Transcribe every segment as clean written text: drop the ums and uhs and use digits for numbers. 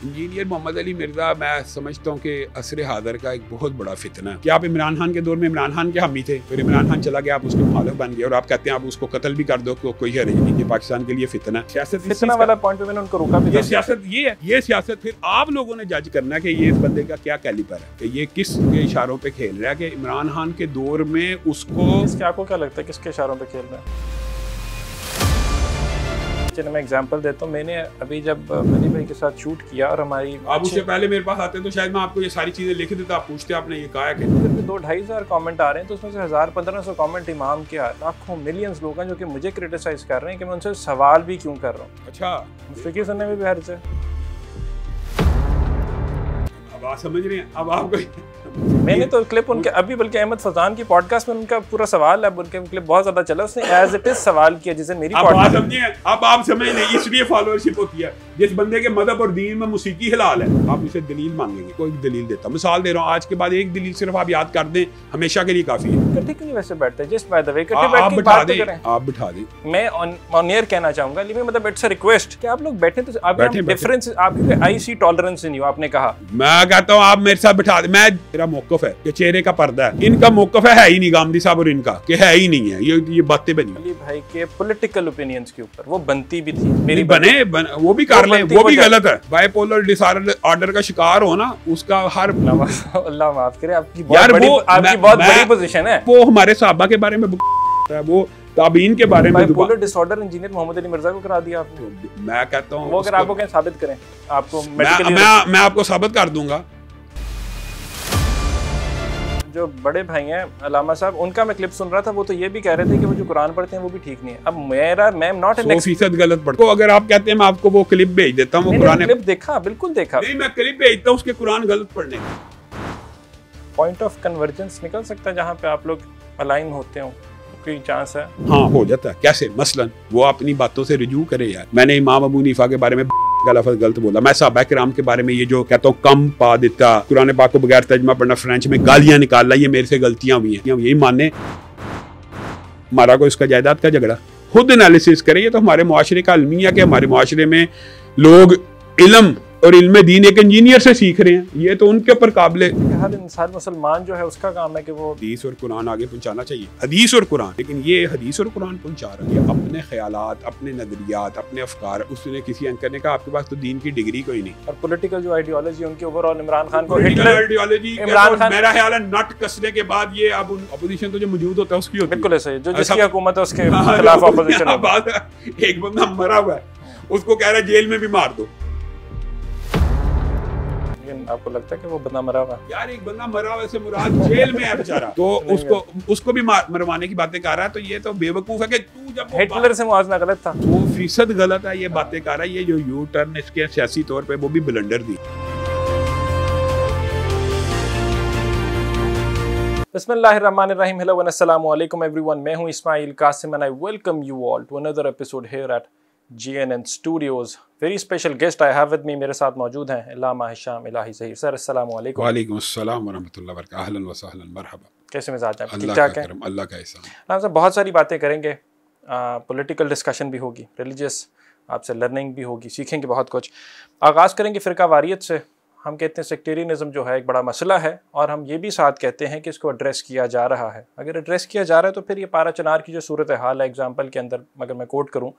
Engineer Mohammad Ali Mirza मैं समझता हूँ कि असर हादर का एक बहुत बड़ा फितना है कि आप इमरान खान के दौर में इमरान खान के हामी थे, फिर इमरान खान चला गया, आप उसके मुखालिफ बन गए और आप कहते हैं आप उसको कत्ल भी कर दो तो कोई हर्ज नहीं। ये पाकिस्तान के लिए फितना है। सियासत फितना वाला पॉइंट पे मैंने उनको रोका भी। ये सियासत ये है, ये सियासत फिर आप लोगों ने जज करना है कि ये इस बंदे का क्या कैलिबर है, कि ये किस के इशारों पे खेल रहा है। कि इमरान खान के दौर में उसको आपको क्या लगता है किसके इशारों पे खेल रहा है? चलिए मैं एग्जांपल देता हूँ। मैंने अभी जब अली भाई के साथ शूट किया और हमारी आप उससे पहले मेरे पास आते तो शायद मैं आपको ये सारी चीजें लिख देता, आप पूछते आपने ये कहा है कि 2-2.5 हज़ार कमेंट आ रहे हैं, तो उसमें से 1000-1500 कमेंट इमाम के लाखों मिलियंस लोग हैं जो कि मुझे क्रिटिसाइज कर रहे हैं कि मैं उनसे सवाल भी क्यों कर रहा हूँ। अच्छा, फिक्र सुनने में भी हर्ज है। अब आप समझ रहे हैं। अब आपको मैंने तो क्लिप उनके अभी बल्कि अहमद फजान की पॉडकास्ट में उनका पूरा सवाल है, उनके क्लिप बहुत ज्यादा चला, उसने एज इट इज सवाल किया जिसे मेरी पॉडकास्ट समझिए। अब आप समझ नहीं, इसलिए फॉलोअरशिप होती है। जिस बंदे के मदद और दीन में मौसीकी हिलाल है, आप उसे दलील मांगेंगे, कोई दलील देता। मिसाल दे रहा हूँ, आज के बाद एक दलील सिर्फ आप याद कर दें, हमेशा के लिए काफी है। इकट्ठे क्यों नहीं वैसे बैठते? जस्ट बाय द वे इकट्ठे बैठ के बात करें। आप बिठा दें। मैं ऑन एयर कहना चाहूंगा, लेकिन मतलब इट्स अ रिक्वेस्ट कि आप लोग बैठे तो आप डिफरेंस आपके आई सी टॉलरेंस नहीं हो। आपने कहा, मैं कहता हूँ आप मेरे साथ बिठा दें। मैं मेरा मौकफ है कि चेहरे का पर्दा है, इनका मौकफ है ही नहीं, गांधी साहब और इनका कि है ही नहीं है। ये बातें बनी अली भाई के पॉलिटिकल ओपिनियंस के ऊपर वो बनती भी थी मेरी वो भी कर ले, वो भी गलत है। बाइपोलर डिसऑर्डर का शिकार हो ना, उसका हर अल्लाह माफ करे, आपकी बहुत बड़ी पोजीशन है। वो हमारे साहबा के बारे में वो ताबीन के बारे में bipolar disorder engineer Mohammad Ali Mirza को करा दिया आपने। मैं कहता हूँ वो अगर आपको कहीं साबित करें, आपको मैं आपको साबित कर दूंगा। जो बड़े भाई हैं अलामा साहब, उनका मैं क्लिप सुन रहा था, वो तो ये भी कह रहे थे कि वो जो कुरान पढ़ते हैं वो भी ठीक नहीं है। अब मैं नॉट एन 100% गलत पढ़ता हूं। अगर आप कहते हैं मैं आपको वो क्लिप भेज देता हूं, वो कुरान क्लिप देखा, बिल्कुल देखा। नहीं, मैं क्लिप भेजता हूं उसके कुरान गलत पढ़ने का। पॉइंट ऑफ कन्वर्जेंस निकल सकता है जहां पे आप लोग अलाइन होते हो, कोई चांस है? हाँ, हो जाता है। कैसे? मसलन वो अपनी बातों से रुजू करे यार। मैंने इमाम अबू हनीफा के बारे में गलत बोला, मैं सहाबा किराम के बारे में ये जो कहता हूँ कम पा देता, कुरान पाक को बगैर तर्जुमा पढ़ना, फ्रेंच में गालियां निकालना, ये मेरे से गलतियां हुई हैं। यही माने हमारा को इसका जायदाद का झगड़ा। खुद एनालिसिस करें। ये तो हमारे मुआशरे का अलमिया के हमारे मुआशरे में लोग इल्म और इल्म दीन एक इंजीनियर से सीख रहे हैं, ये तो उनके ऊपर काबिल। हर इंसान मुसलमान जो है उसका काम है कि वो हदीस और कुरान आगे पहुंचाना चाहिए, हदीस और कुरान। लेकिन ये हदीस और कुरान पहुंचा रहा है अपने ख्यालात, अपने नजरियात, अपने अफकार। उसने किसी एंकर ने कहा आपके पास तो दीन की डिग्री कोई नहीं। और पॉलिटिकल जो आइडियोलॉजी उनके ओवरऑल इमरान खान को आइडियोलॉजी इमरान खान, मेरा ख्याल है नट कसने के बाद ये अब अपोजिशन तो जो मौजूद होता है उसकी होती है। बिल्कुल ऐसे जो जिसकी हुकूमत है उसके खिलाफ अपोजिशन है। एक बंदा मरा हुआ है, उसको कह रहा है जेल में भी मार दो। आपको लगता है कि वो बंदा मरा हुआ? यार एक बंदा मरा हुआ से मुराद जेल में है बेचारा, तो उसको भी मरवाने की बातें कर रहा है। तो ये तो बेवकूफ है कि तू जब हिटलर से मुआवजा गलत था, 100% गलत है। ये बातें कर रहा है, ये जो यू टर्न इसके सियासी तौर पे वो भी ब्लंडर थी। बिस्मिल्लाहिर्रहमानिर्रहीम। हेलो व अस्सलामु अलैकुम एवरीवन, मैं हूं Ismail Qasim and I welcome you all to another episode here at GNN Studios. Very special guest I have with me, मेरे साथ मौजूद हैं अल्लामा हिशाम इलाही ज़हीर सर। अस्सलामु अलैकुम। वालेकुम अस्सलाम व रहमतुल्लाहि व बरकातहू। अहलन व सहलन, मरहबा। कैसे मिजाज हैं? ठीक ठाक हैं? अल्लाह का एहसान। आपसे बहुत सारी बातें करेंगे, पॉलिटिकल डिस्कशन भी होगी, रिलीजियस आपसे लर्निंग भी होगी, सीखेंगे बहुत कुछ। आगाज़ करेंगे फ़िरका वारियत से। हम कहते हैं सेक्टेरियनिज़म जो है एक बड़ा मसला है, और हम ये भी साथ कहते हैं कि इसको एड्रेस किया जा रहा है। अगर एड्रेस किया जा रहा है तो फिर ये पारा चनार की जो सूरत हाल है, एग्जाम्पल के अंदर अगर मैं कोट करूँ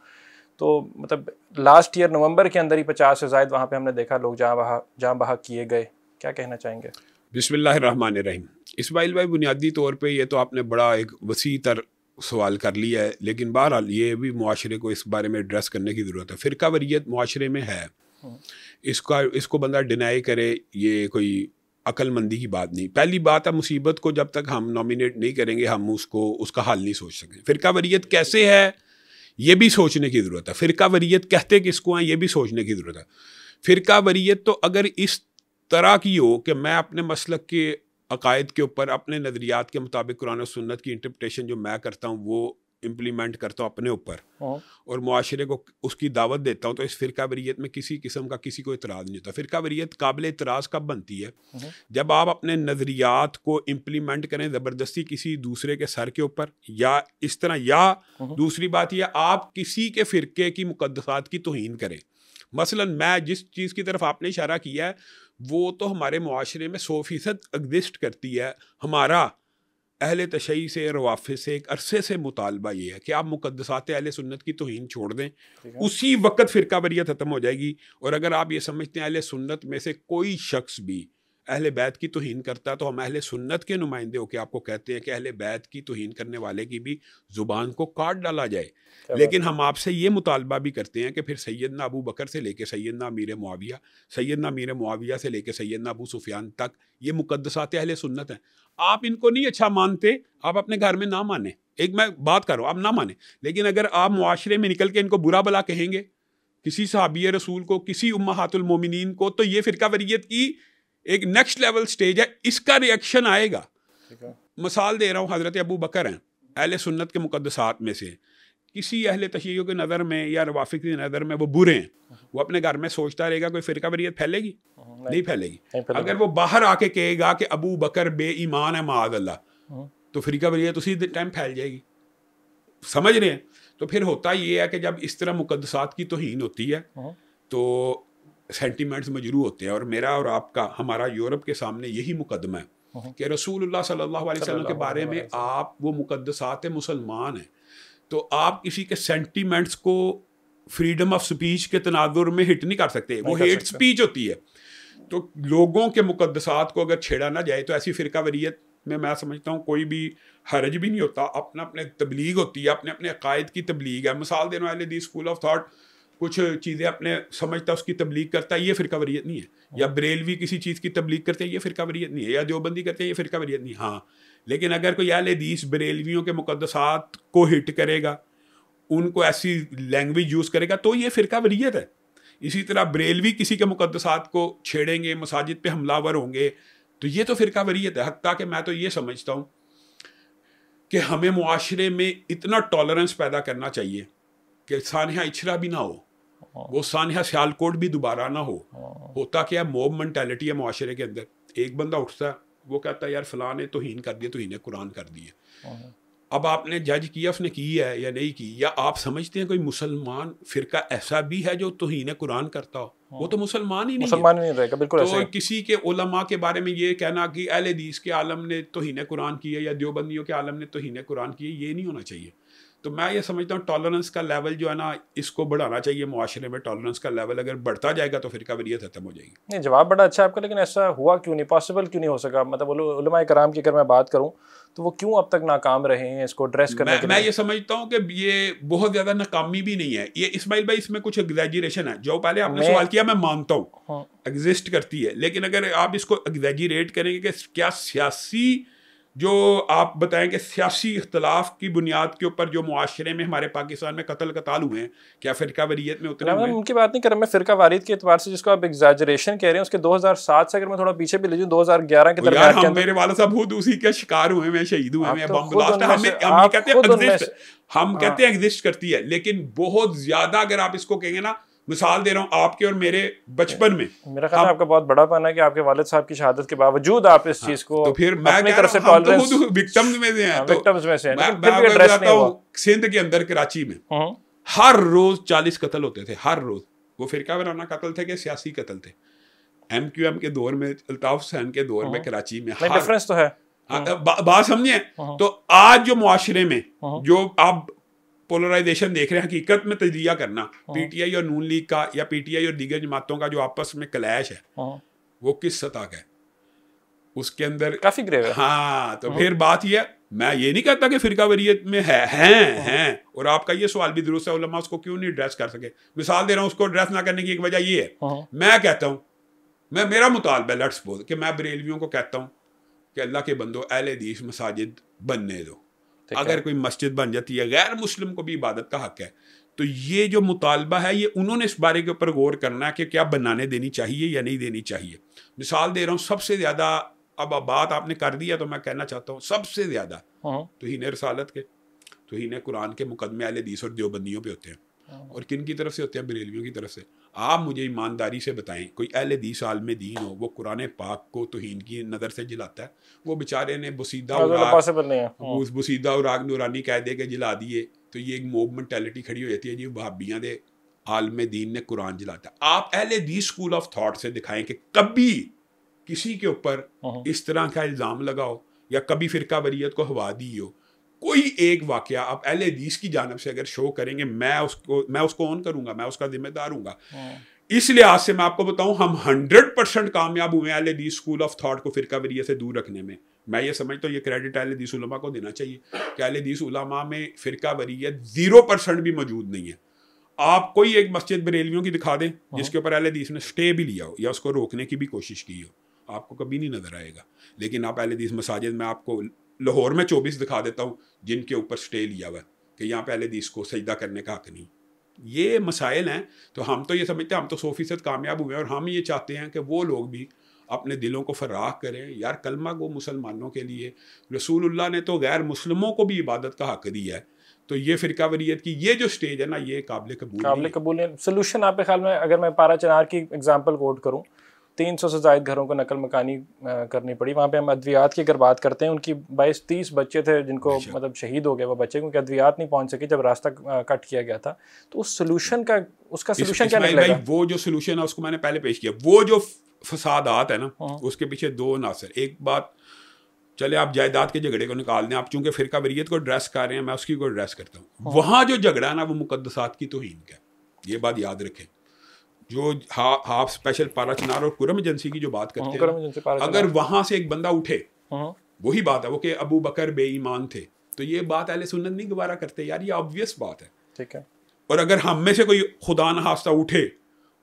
तो मतलब लास्ट ईयर नवंबर के अंदर ही 50 से ज़ायद वहाँ पे हमने देखा लोग जहाँ बहा किए गए। क्या कहना चाहेंगे? बिस्मिल्लाहिर्रहमानिर्रहीम। इस्माइल भाई, बुनियादी तौर पे ये तो आपने बड़ा एक वसी तर सवाल कर लिया है, लेकिन बहरहाल ये भी मुआशरे को इस बारे में एड्रेस करने की ज़रूरत है। फ़िरका वरीयत मुआशरे में है, इसको बंदा डिनाई करे ये कोई अक्लमंदी की बात नहीं। पहली बात है, मुसीबत को जब तक हम नॉमिनेट नहीं करेंगे हम उसका हल नहीं सोच सकें। फ़िरका वरीयत कैसे है ये भी सोचने की ज़रूरत है। फ़िरका वरीयत कहते किसको हैं ये भी सोचने की ज़रूरत है। फ़िरका वरीयत तो अगर इस तरह की हो कि मैं अपने मसलक के अकायद के ऊपर अपने नज़रियात के मुताबिक कुरान और सुन्नत की इंटरप्रिटेशन जो मैं करता हूँ वो इम्प्लीमेंट करता हूँ अपने ऊपर और मुआशरे को उसकी दावत देता हूँ, तो इस फ़िरका वरीयत में किसी किस्म का किसी को इतराज़ नहीं होता। फ़िरका वरीयत काबिल इतराज़ कब बनती है? जब आप अपने नज़रियात को इम्प्लीमेंट करें ज़बरदस्ती किसी दूसरे के सर के ऊपर, या इस तरह, या दूसरी बात यह आप किसी के फ़िरके की मुक़द्दसात की तौहीन करें। मसलन मैं जिस चीज़ की तरफ आपने इशारा किया है वो तो हमारे मुआशरे में 100% एग्जिस्ट करती है। हमारा अहले तशय्युई से रवाफिज़ से एक अरसे से मुतालबा ये है कि आप मुक़द्दसात अहले सुन्नत की तौहीन छोड़ दें, उसी वक्त फ़िरकावरियत ख़त्म हो जाएगी। और अगर आप ये समझते हैं अहले सुन्नत में से कोई शख्स भी अहले बैत की तौहीन करता है तो हम अहले सुन्नत के नुमाइंदे होकर आपको कहते हैं कि अहले बैत की तौहीन करने वाले की भी ज़ुबान को काट डाला जाए। लेकिन हम आपसे ये मुतालबा भी करते हैं कि फिर सैयदना अबू बकर से लेके सैयदना अमीर मुआविया, सैयदना अमीर मुआविया से लेके सैयदना अबू सुफियान तक ये मुक़द्दसात अहले सुन्नत हैं। आप इनको नहीं अच्छा मानते, आप अपने घर में ना माने। एक मैं बात कर रहा हूँ, आप ना माने, लेकिन अगर आप मुआशरे में निकल के इनको बुरा भला कहेंगे, किसी सहाबी रसूल को, किसी उम्महातुल मोमिनीन को, तो ये फ़िरकावरियत की एक नेक्स्ट लेवल स्टेज है, इसका रिएक्शन आएगा। मिसाल दे रहा हूँ, हज़रत अबू बकर हैं अहले सुन्नत के मुक़द्दसात में से, किसी अहले तशय्युई की नज़र में या रवाफ़िज़ की नज़र में वो बुरे हैं, वो अपने घर में सोचता रहेगा कोई फ़िरकावरियत फैलेगी? नहीं फैलेगी। अगर वो बाहर आके कहेगा कि अबू बकर बेईमान है माअज़ल्लाह, तो फ़िरकावरियत उसी टाइम फैल जाएगी। समझ रहे हैं? तो फिर होता ये है कि जब इस तरह मुक़द्दसात की तौहीन होती है तो सेंटिमेंट्स मजरू होते हैं। और मेरा और आपका, हमारा यूरोप के सामने यही मुकदमा है कि रसूलुल्लाह सल्लल्लाहु अलैहि वसल्लम के बारे में आप वो मुक़द्दसात मुसलमान हैं, तो आप किसी के सेंटिमेंट्स को फ्रीडम ऑफ स्पीच के तनाजुर में हिट नहीं कर सकते, वो हेट स्पीच होती है। तो लोगों के मुक़द्दसात को अगर छेड़ा ना जाए तो ऐसी फ़िरकावरियत में मैं समझता हूँ कोई भी हरज भी नहीं होता। अपना अपने तबलीग होती है, अपने अपने अकायद की तबलीग है। मिसाल देने वाले दी स्कूल ऑफ थाट कुछ चीज़ें अपने समझता उसकी तबलीग करता है, ये फ़िरकावरियत नहीं है। या बरेलवी किसी चीज़ की तबलीग करते हैं, ये फ़िरकावरियत नहीं है। या देवबंदी करते हैं, ये फ़िरकावरियत नहीं। हाँ, लेकिन अगर कोई अहले हदीस बरेलवियों के मुक़द्दसात को हिट करेगा, उनको ऐसी लैंग्वेज यूज़ करेगा, तो ये फ़िरकावरियत है। इसी तरह बरेलवी किसी के मुक़द्दसात को छेड़ेंगे, मसाजिद पे हमलावर होंगे, तो ये तो फ़िरकावरियत है। हत्ता कि मैं तो ये समझता हूँ कि हमें मुआशरे में इतना टॉलरेंस पैदा करना चाहिए कि सानिया इचरा भी ना हो, वो सानिया सियालकोट भी दोबारा ना हो। होता क्या, मॉब मेंटालिटी है मुआशरे के अंदर। एक बंदा उठता है, वो कहता है यार फ़लाँ ने तौहीन कर दिया, तौहीन कुरान कर दी है। अब आपने जज किया उसने की है या नहीं की, या आप समझते हैं कोई मुसलमान फ़िरका ऐसा भी है जो तौहीन कुरान करता हो? वो तो मुसलमान ही नहीं रहेगा, बिल्कुल। तो किसी के उलमा के बारे में ये कहना कि अहले हदीस के आलम ने तौहीन कुरान की है या देवबंदियों के आलम ने तौहीन कुरान की है, ये नहीं होना चाहिए। तो मैं ये समझता हूँ टॉलरेंस का लेवल जो है ना, इसको बढ़ाना चाहिए मुआशरे में। टॉलरेंस का लेवल अगर बढ़ता जाएगा तो फ़िरकावरियत ख़त्म हो जाएगी। नहीं, जवाब बड़ा अच्छा है आपका, लेकिन ऐसा हुआ क्यों नहीं, पॉसिबल क्यों नहीं हो सका? मतलब उलमाए कराम की अगर मैं बात करूँ तो वो क्यों अब तक नाकाम रहे हैं इसको एड्रेस करने के लिए? मैं ये समझता हूँ कि ये बहुत ज़्यादा नाकामी भी नहीं है। ये इस्माइल भाई, इसमें कुछ एग्जैजरेशन है। जो पहले आपने सवाल किया, मैं मानता हूँ एग्जिस्ट करती है, लेकिन अगर आप इसको एग्जैजरेट करेंगे कि क्या सियासी, जो आप बताएं कि सियासी इख्तलाफ की बुनियाद के ऊपर जो मुआशरे में हमारे पाकिस्तान में कत्ल कताल हुए हैं, क्या फ़िरकावरियत में उतने हुए हैं? उनकी बात नहीं कर रहा मैं, फ़िरकावारियत के एतबार से जिसको आप एग्जैजरेशन कह रहे हैं, उसके 2007 से अगर मैं थोड़ा पीछे भी ले जाऊँ, 2011 के दरमियान हम मेरे वाला साहब खुद उसी के शिकार हुए हैं, शहीद हुए हैं, बम ब्लास्ट। हम कहते हैं एग्जिस्ट करती है, लेकिन बहुत ज़्यादा अगर आप इसको कहेंगे ना, मिसाल दे रहा हूँ आपके और मेरे बचपन में, मेरा ख्याल है आपका बहुत बड़ा पाना है कि आपके वालिद साहब की शहादत के बावजूद आप इस चीज को, तो फिर मैं अपनी तरफ से टॉलरेंस, हम तो विक्टिम्स में से हैं, विक्टिम्स में से हैं। मैं बताता हूँ, सिंध के अंदर कराची में हर रोज 40 कत्ल होते थे, हर रोज। वो फिरका वाराना कत्ल थे कि सियासी कत्ल थे? MQM के दौर में, अल्ताफ हुसैन के दौर में कराची में डिफरेंस तो है। बात समझिए। तो आज जो मुआशरे में जो आप पोलराइजेशन देख रहे हैं, हकीकत में तजिया करना PTI और नून लीग का या PTI और दीगर जमातों का जो आपस में क्लैश है, वो किस सतह का है? उसके अंदर काफी ग्रेव है। हाँ, तो फिर बात यह, मैं ये नहीं कहता कि फिरकावरियत में हैं और आपका ये सवाल भी दुरुस्त है, उलमा उसको क्यों नहीं एड्रेस कर सके। मिसाल दे रहा हूँ, उसको एड्रेस ना करने की एक वजह ये है, मैं कहता हूँ, मेरा मुतालबा लेट्स सपोज कि मैं बरेलवियों को कहता हूँ कि अल्लाह के बंदो अहले हदीस मसाजिद बनने दो। अगर कोई मस्जिद बन जाती है, गैर मुस्लिम को भी इबादत का हक है, तो ये जो मुतालबा है, ये उन्होंने इस बारे के ऊपर गौर करना है कि क्या बनाने देनी चाहिए या नहीं देनी चाहिए। मिसाल दे रहा हूँ, सबसे ज़्यादा, अब बात आपने कर दिया तो मैं कहना चाहता हूँ, सबसे ज़्यादा तौहीन रसालत के, तौहीन कुरान के मुकदमे अहले हदीस और देवबंदियों पे होते हैं। और किन की तरफ से होते हैं? बरेलवियों की तरफ से। आप मुझे ईमानदारी से बताएं, कोई अहले हदीस आलिम दीन हो, वो कुरान पाक को तौहीन की नज़र से जलाता है? वो बेचारे ने बुसीदा उराग नूरानी कायदे के जला दिए, तो ये एक मोब मेंटालिटी खड़ी हो जाती है जी, वहाबियां दे आलम दीन ने कुरान जलाता है। आप अहले हदीस स्कूल ऑफ थॉट से दिखाएं कि कभी किसी के ऊपर इस तरह का इल्ज़ाम लगाओ या कभी फ़िरका वरीयत को हवा दी हो, कोई एक वाकया आप अहले हदीस की जानब से अगर शो करेंगे, मैं उसको ऑन करूंगा, मैं उसका जिम्मेदार हूँगा। इस लिहाज से मैं आपको बताऊं, हम 100% कामयाब हुए अहले हदीस स्कूल ऑफ थॉट को फ़िरका वरीयत से दूर रखने में। मैं ये समझता हूँ ये क्रेडिट अहले हदीस उलमा को देना चाहिए कि अहले हदीस उलमा में फ़िरका वरीयत 0% भी मौजूद नहीं है। आप कोई एक मस्जिद बरेलवियों की दिखा दें जिसके ऊपर अहले हदीस ने स्टे भी लिया हो या उसको रोकने की भी कोशिश की हो, आपको कभी नहीं नज़र आएगा। लेकिन आप अहले हदीस मसाजिद में, आपको लाहौर में 24 दिखा देता हूँ जिनके ऊपर स्टे लिया हुआ है कि यहाँ पे अहले हदीस को सजदा करने का हक नहीं। ये मसाइल हैं। तो हम तो ये समझते हैं हम तो 100% कामयाब हुए हैं, और हम ये चाहते हैं कि वो लोग भी अपने दिलों को फराख करें। यार कलमा गो मुसलमानों के लिए रसूलुल्लाह ने तो गैर मुस्लिमों को भी इबादत का हक दिया है। तो ये फ़िरका वरीयत की ये जो स्टेज है ना, ये काबिल कबूल है। सोल्यूशन आपके ख्याल में, अगर मैं पारा चनार की एग्जांपल कोट करूं, 300 से ज़ायद घरों को नकल मकानी करनी पड़ी। वहाँ पे हम अद्वियात की अगर बात करते हैं, उनकी 22-30 बच्चे थे जिनको मतलब शहीद हो गए वो बच्चे, क्योंकि अद्वियात नहीं पहुँच सके जब रास्ता कट किया गया था। तो उस सोल्यूशन का, उसका सोल्यूशन क्या निकलेगा? वो जो सोल्यूशन है उसको मैंने पहले पेश किया। वो जो फसादात है ना, उसके पीछे दो नासर। एक बात, चले आप जायदाद के झगड़े को निकाल दें, आप चूंकि फ़िरका वरीयत को एड्रेस कर रहे हैं, मैं उसकी को एड्रेस करता हूँ। वहाँ जो झगड़ा है ना, वो मुकद्दसात की तौहीन का, ये बात याद रखें। जो हाफ स्पेशल पारा चनार और कुरम एजेंसी की जो बात करते हैं, अगर वहाँ से एक बंदा उठे, वही बात है वो कि अबू बकर बेईमान थे, तो ये बात अहले सुन्नत नहीं गवारा करते यार, ये ऑब्वियस बात है। ठीक है। और अगर हम में से कोई खुदा न खास्ता उठे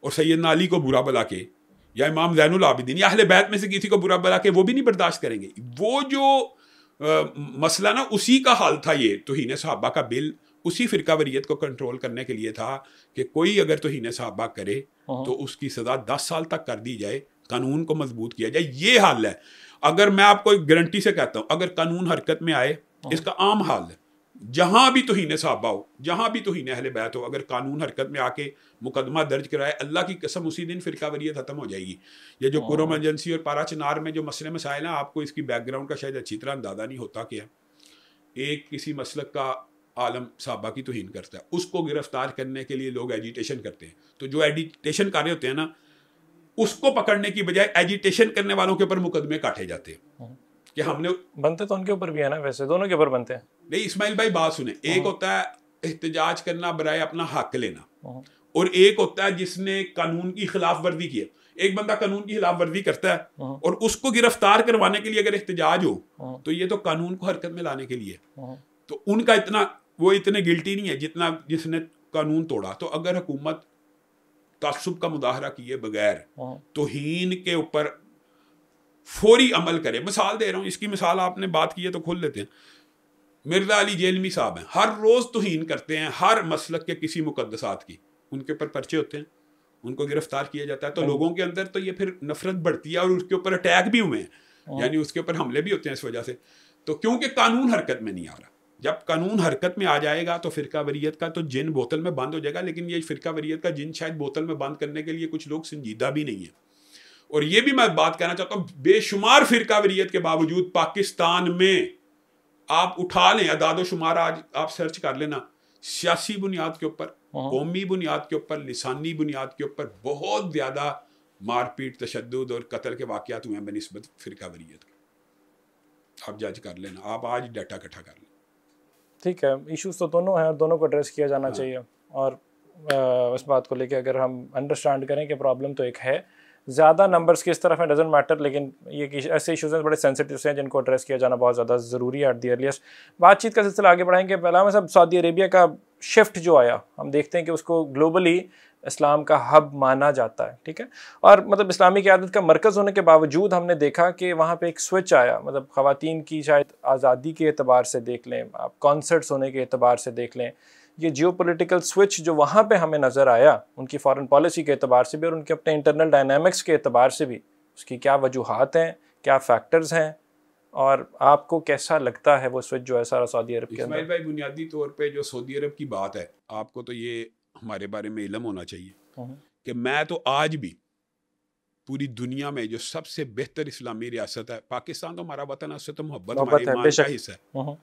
और सैयदना अली को बुरा भला के, या इमाम ज़ैनुल आबिदीन या अहले बैत में से किसी को बुरा भला के, वो भी नहीं बर्दाश्त करेंगे। वो जो मसला ना, उसी का हाल था ये तौहीन सहाबा का बिल, उसी फ़िरका वरीयत को कंट्रोल करने के लिए था कि कोई अगर तौहीन सहाबा करे तो उसकी सज़ा 10 साल तक कर दी जाए, कानून को मजबूत किया जाए। ये हाल है। अगर मैं आपको एक गारंटी से कहता हूँ, अगर कानून हरकत में आए, इसका आम हाल है, जहाँ भी तौहीन सहाबा हो, जहाँ भी तौहीन अहले बैत हो, अगर कानून हरकत में आके मुकदमा दर्ज कराए, अल्लाह की कसम उसी दिन फ़िरका वरीयत ख़त्म हो जाएगी। ये जो कुरम एजेंसी और पारा चनार में जो मसले मसाइल हैं, आपको इसकी बैकग्राउंड का शायद अच्छी तरह अंदाज़ा नहीं होता। क्या एक किसी मसलक का आलम सहाबा की तौहीन करता है, उसको गिरफ्तार करने के लिए लोग एजिटेशन करते हैं। तो जो एजिटेशन कर रहे होते हैं ना, उसको पकड़ने की बजाय एजिटेशन करने वालों के ऊपर मुकदमे काटे जाते हैं कि हमने, बनते तो उनके ऊपर भी है ना, वैसे दोनों के ऊपर बनते हैं। नहीं इस्माइल भाई बात सुने, एक होता है एहतजाज करना बराए अपना हक लेना, और एक होता है जिसने कानून की खिलाफ वर्जी की है। एक बंदा कानून की खिलाफ वर्जी करता है और उसको गिरफ्तार करवाने के लिए अगर एहतजाज हो, तो ये तो कानून को हरकत में लाने के लिए, तो उनका इतना, वो इतने गिल्टी नहीं है जितना जिसने कानून तोड़ा। तो अगर हुकूमत तासुब का मुदाहरा किए बगैर तौहीन के ऊपर फौरी अमल करे, मिसाल दे रहा हूँ, इसकी मिसाल आपने बात की है तो खोल लेते हैं। मिर्ज़ा अली जेलमी साहब हैं, हर रोज़ तौहीन करते हैं हर मसलक के किसी मुकद्दसात की, उनके ऊपर पर्चे होते हैं, उनको गिरफ्तार किया जाता है। तो लोगों के अंदर तो ये फिर नफरत बढ़ती है और उसके ऊपर अटैक भी हुए हैं, यानी उसके ऊपर हमले भी होते हैं इस वजह से। तो क्योंकि कानून हरकत में नहीं आ रहा। जब कानून हरकत में आ जाएगा तो फ़िरका वरीयत का तो जिन बोतल में बंद हो जाएगा। लेकिन ये फ़िरका वरीयत का जिन शायद बोतल में बंद करने के लिए कुछ लोग संजीदा भी नहीं है। और ये भी मैं बात कहना चाहता हूँ, बेशुमार फ़िरका वरीयत के बावजूद पाकिस्तान में आप उठा लें अदाद शुमार, आज आप सर्च कर लेना, सियासी बुनियाद के ऊपर, कौमी बुनियाद के ऊपर, लिसानी बुनियाद के ऊपर बहुत ज़्यादा मारपीट, तशद्दुद और कत्ल के वाक़यात हुए हैं बनिस्बत फ़िरका वरीयत के। आप जज कर लेना, आप आज डाटा इकट्ठा कर लें। ठीक है, इश्यूज तो दोनों हैं, दोनों को एड्रेस किया जाना चाहिए। और इस बात को लेके अगर हम अंडरस्टैंड करें कि प्रॉब्लम तो एक है, ज़्यादा नंबर्स किस तरफ है डजेंट मैटर, लेकिन ये ऐसे इश्यूज हैं बड़े सेंसिटिव हैं जिनको एड्रेस किया जाना बहुत ज़्यादा ज़रूरी है एट दी अर्लीस्ट। बातचीत का सिलसिला आगे बढ़ाएंगे। पहला सब सऊदी अरेबिया का शिफ्ट जो आया, हम देखते हैं कि उसको ग्लोबली इस्लाम का हब माना जाता है, ठीक है, और मतलब इस्लामी क़यादत का मरकज़ होने के बावजूद हमने देखा कि वहाँ पे एक स्विच आया। मतलब ख़वातीन की शायद आज़ादी के एतबार से देख लें, आप कॉन्सर्ट्स होने के एतबार से देख लें, ये जियोपॉलिटिकल स्विच जो वहाँ पे हमें नज़र आया, उनकी फॉरेन पॉलिसी के एतबार से भी और उनके अपने इंटरनल डायनामिक्स के एतबार से भी, उसकी क्या वजूहात हैं, क्या फैक्टर्स हैं, और आपको कैसा लगता है वो स्विच जो है सारा सऊदी अरब के अंदर? भाई बुनियादी तौर पे जो सऊदी अरब की बात है, आपको तो ये हमारे बारे में इल्म होना चाहिए कि मैं तो आज भी पूरी दुनिया में जो सबसे बेहतर इस्लामी रियासत है, पाकिस्तान तो हमारा वतन है, उससे तो मोहब्बत हमारे ईमान का हिस्सा है।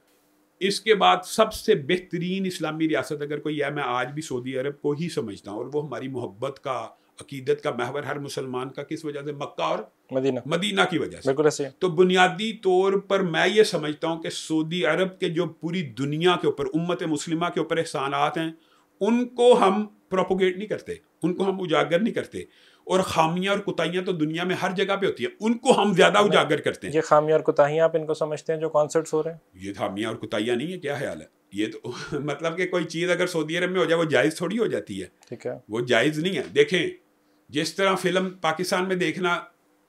इसके बाद सबसे बेहतरीन इस्लामी रियासत अगर कोई है, मैं आज भी सऊदी अरब को ही समझता हूँ, और वो हमारी मोहब्बत का, अकीदत का महवर हर मुसलमान का, किस वजह से? मक्का और मदीना की वजह से। बिल्कुल ऐसे। तो बुनियादी तौर पर मैं ये समझता हूँ कि सऊदी अरब के जो पूरी दुनिया के ऊपर, उम्मत मुस्लिमा के ऊपर एहसानात हैं, उनको हम प्रोपोगेट नहीं करते, उनको हम उजागर नहीं करते, और खामियां और कुताहियां तो दुनिया में हर जगह पे होती है, उनको हम ज्यादा उजागर करते हैं। ये खामियां और कुताहियां आप इनको समझते हैं जो कॉन्सर्ट्स हो रहे हैं? ये खामियां और कुताहियां नहीं है, क्या ख्याल है? ये तो मतलब कि कोई चीज़ अगर सऊदी अरब में हो जाए वो जायज़ थोड़ी हो जाती है। ठीक है, वो जायज़ नहीं है। देखें, जिस तरह फिल्म पाकिस्तान में देखना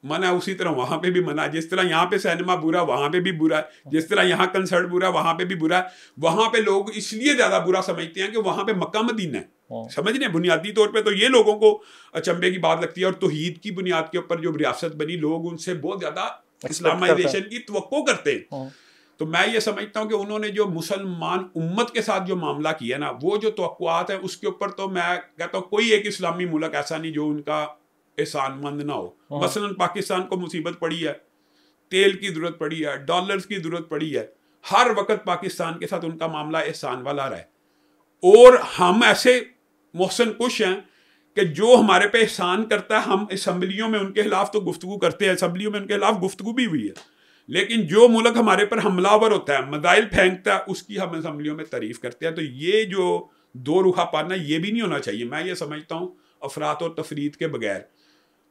मना, उसी तरह वहाँ पे भी मना। जिस तरह यहाँ पे सिनेमा बुरा, वहाँ पे भी बुरा। जिस तरह यहाँ कंसर्ट बुरा, वहाँ पे भी बुरा। वहाँ पे लोग इसलिए ज़्यादा बुरा समझते हैं कि वहाँ पे मक्का मदीना है। समझ रहे हैं? बुनियादी तौर पे तो ये लोगों को अचंभे की बात लगती है, और तौहीद की बुनियाद के ऊपर जो रियासत बनी, लोग उनसे बहुत ज़्यादा इस्लामाइजेशन की तवक्को करते हैं। तो मैं ये समझता हूँ कि उन्होंने जो मुसलमान उम्मत के साथ जो मामला किया ना, वो जो तवक्कुआत है उसके ऊपर तो मैं कहता हूँ कोई एक इस्लामी मुल्क ऐसा नहीं जो उनका एहसानमंद ना हो। मसलन पाकिस्तान को मुसीबत पड़ी है, तेल की ज़रूरत पड़ी है, डॉलर्स की ज़रूरत पड़ी है, हर वक्त पाकिस्तान के साथ उनका मामला एहसान वाला रहा है। और हम ऐसे मोहसन कुश हैं कि जो हमारे पे एहसान करता है, हम असम्बलियों में उनके खिलाफ तो गुफ्तगू करते हैं, असम्बलियों में उनके खिलाफ गुफ्तगू भी हुई है, लेकिन जो मुल्क हमारे पर हमलावर होता है, मदाइल फेंकता है, उसकी हम असम्बलियों में तारीफ करते हैं। तो ये जो दो रुखा पाना, ये भी नहीं होना चाहिए। मैं ये समझता हूँ अफरात और तफरीद के बगैर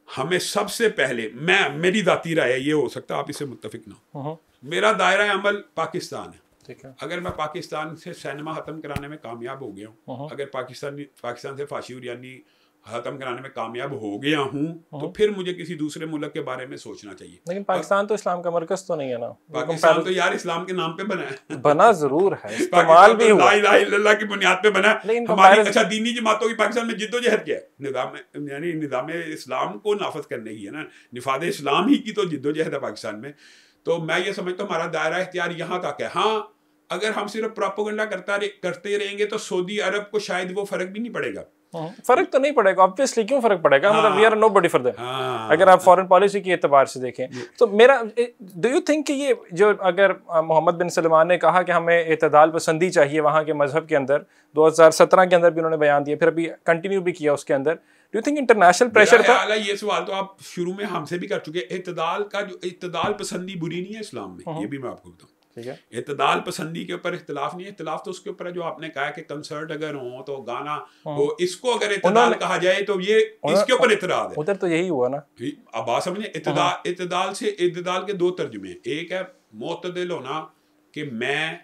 हमें सबसे पहले, मेरी जाती राय है, ये हो सकता है आप इससे मुत्तफिक ना हो, मेरा दायरा अमल पाकिस्तान है। ठीक है, अगर मैं पाकिस्तान से सिनेमा ख़त्म कराने में कामयाब हो गया हूँ, अगर पाकिस्तान से फांसी उरियानी ख़त्म कराने में कामयाब हो गया हूँ, तो फिर मुझे किसी दूसरे मुल्क के बारे में सोचना चाहिए। लेकिन पाकिस्तान तो इस्लाम का मरकज़ तो नहीं है ना। पाकिस्तान तो यार इस्लाम के नाम पे बना है। बना जरूर है, इस्तेमाल भी हुआ, ला इलाहा इल्लल्लाह की बुनियाद पे बना है। हमारी अच्छा दीनी जमातों की पाकिस्तान में जिद्दोजहद क्या है? निज़ाम, यानी निज़ाम इस्लाम को नाफज करने की है ना, निफाद इस्लाम ही की तो जिद्दोजहद है पाकिस्तान में। तो मैं ये समझता हूँ हमारा दायरा इख्तियार यहाँ तक है। हाँ, अगर हम सिर्फ प्रोपेगेंडा करते रहेंगे तो सऊदी अरब को शायद वो फर्क भी नहीं पड़ेगा। फर्क तो नहीं पड़ेगा ऑब्वियसली, क्यों फर्क पड़ेगा? मतलब we are nobody for them. अगर आप फॉरेन पॉलिसी के एतबार से देखें तो मेरा, डू यू थिंक कि ये जो, अगर मोहम्मद बिन सलमान ने कहा कि हमें इत्तेदाल पसंदी चाहिए वहाँ के मजहब के अंदर, 2017 के अंदर भी उन्होंने बयान दिया, फिर अभी कंटिन्यू भी किया उसके अंदर, do you think international pressure था? ये सवाल तो आप शुरू में हमसे भी कर चुके। इत्तेदाल का जो, इत्तेदाल पसंदी बुरी नहीं है इस्लाम में, ये भी मैं आपको बताऊँ। इत्तेदाल पसंदी के ऊपर इख्तिलाफ नहीं है, इख्तिलाफ तो उसके ऊपर है जो आपने कहा कि कंसर्ट अगर हो तो गाना हो, इसको अगर इत्तेदाल कहा जाए तो ये इसके ऊपर इतराज है। उधर तो यही हुआ ना। अब बात समझे, इत्तेदाल से, इत्तेदाल के दो तर्जुमे। एक है मोतदिल होना कि मैं,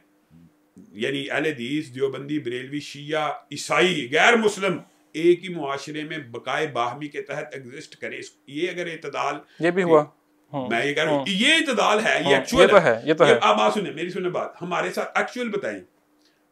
यानी अहले हदीस, देवबंदी, बरेलवी, शिया, ईसाई, गैर मुस्लिम एक ही मुआशरे में बकाए बाहमी के तहत एग्जिस्ट करे, ये अगर इत्तेदाल, ये भी हुआ। मैं ये कह रहा हूँ ये इत्तेदाल है, ये एक्चुअल है, ये तो है। अब बात सुने, मेरी सुने बात, हमारे साथ एक्चुअल बताएं,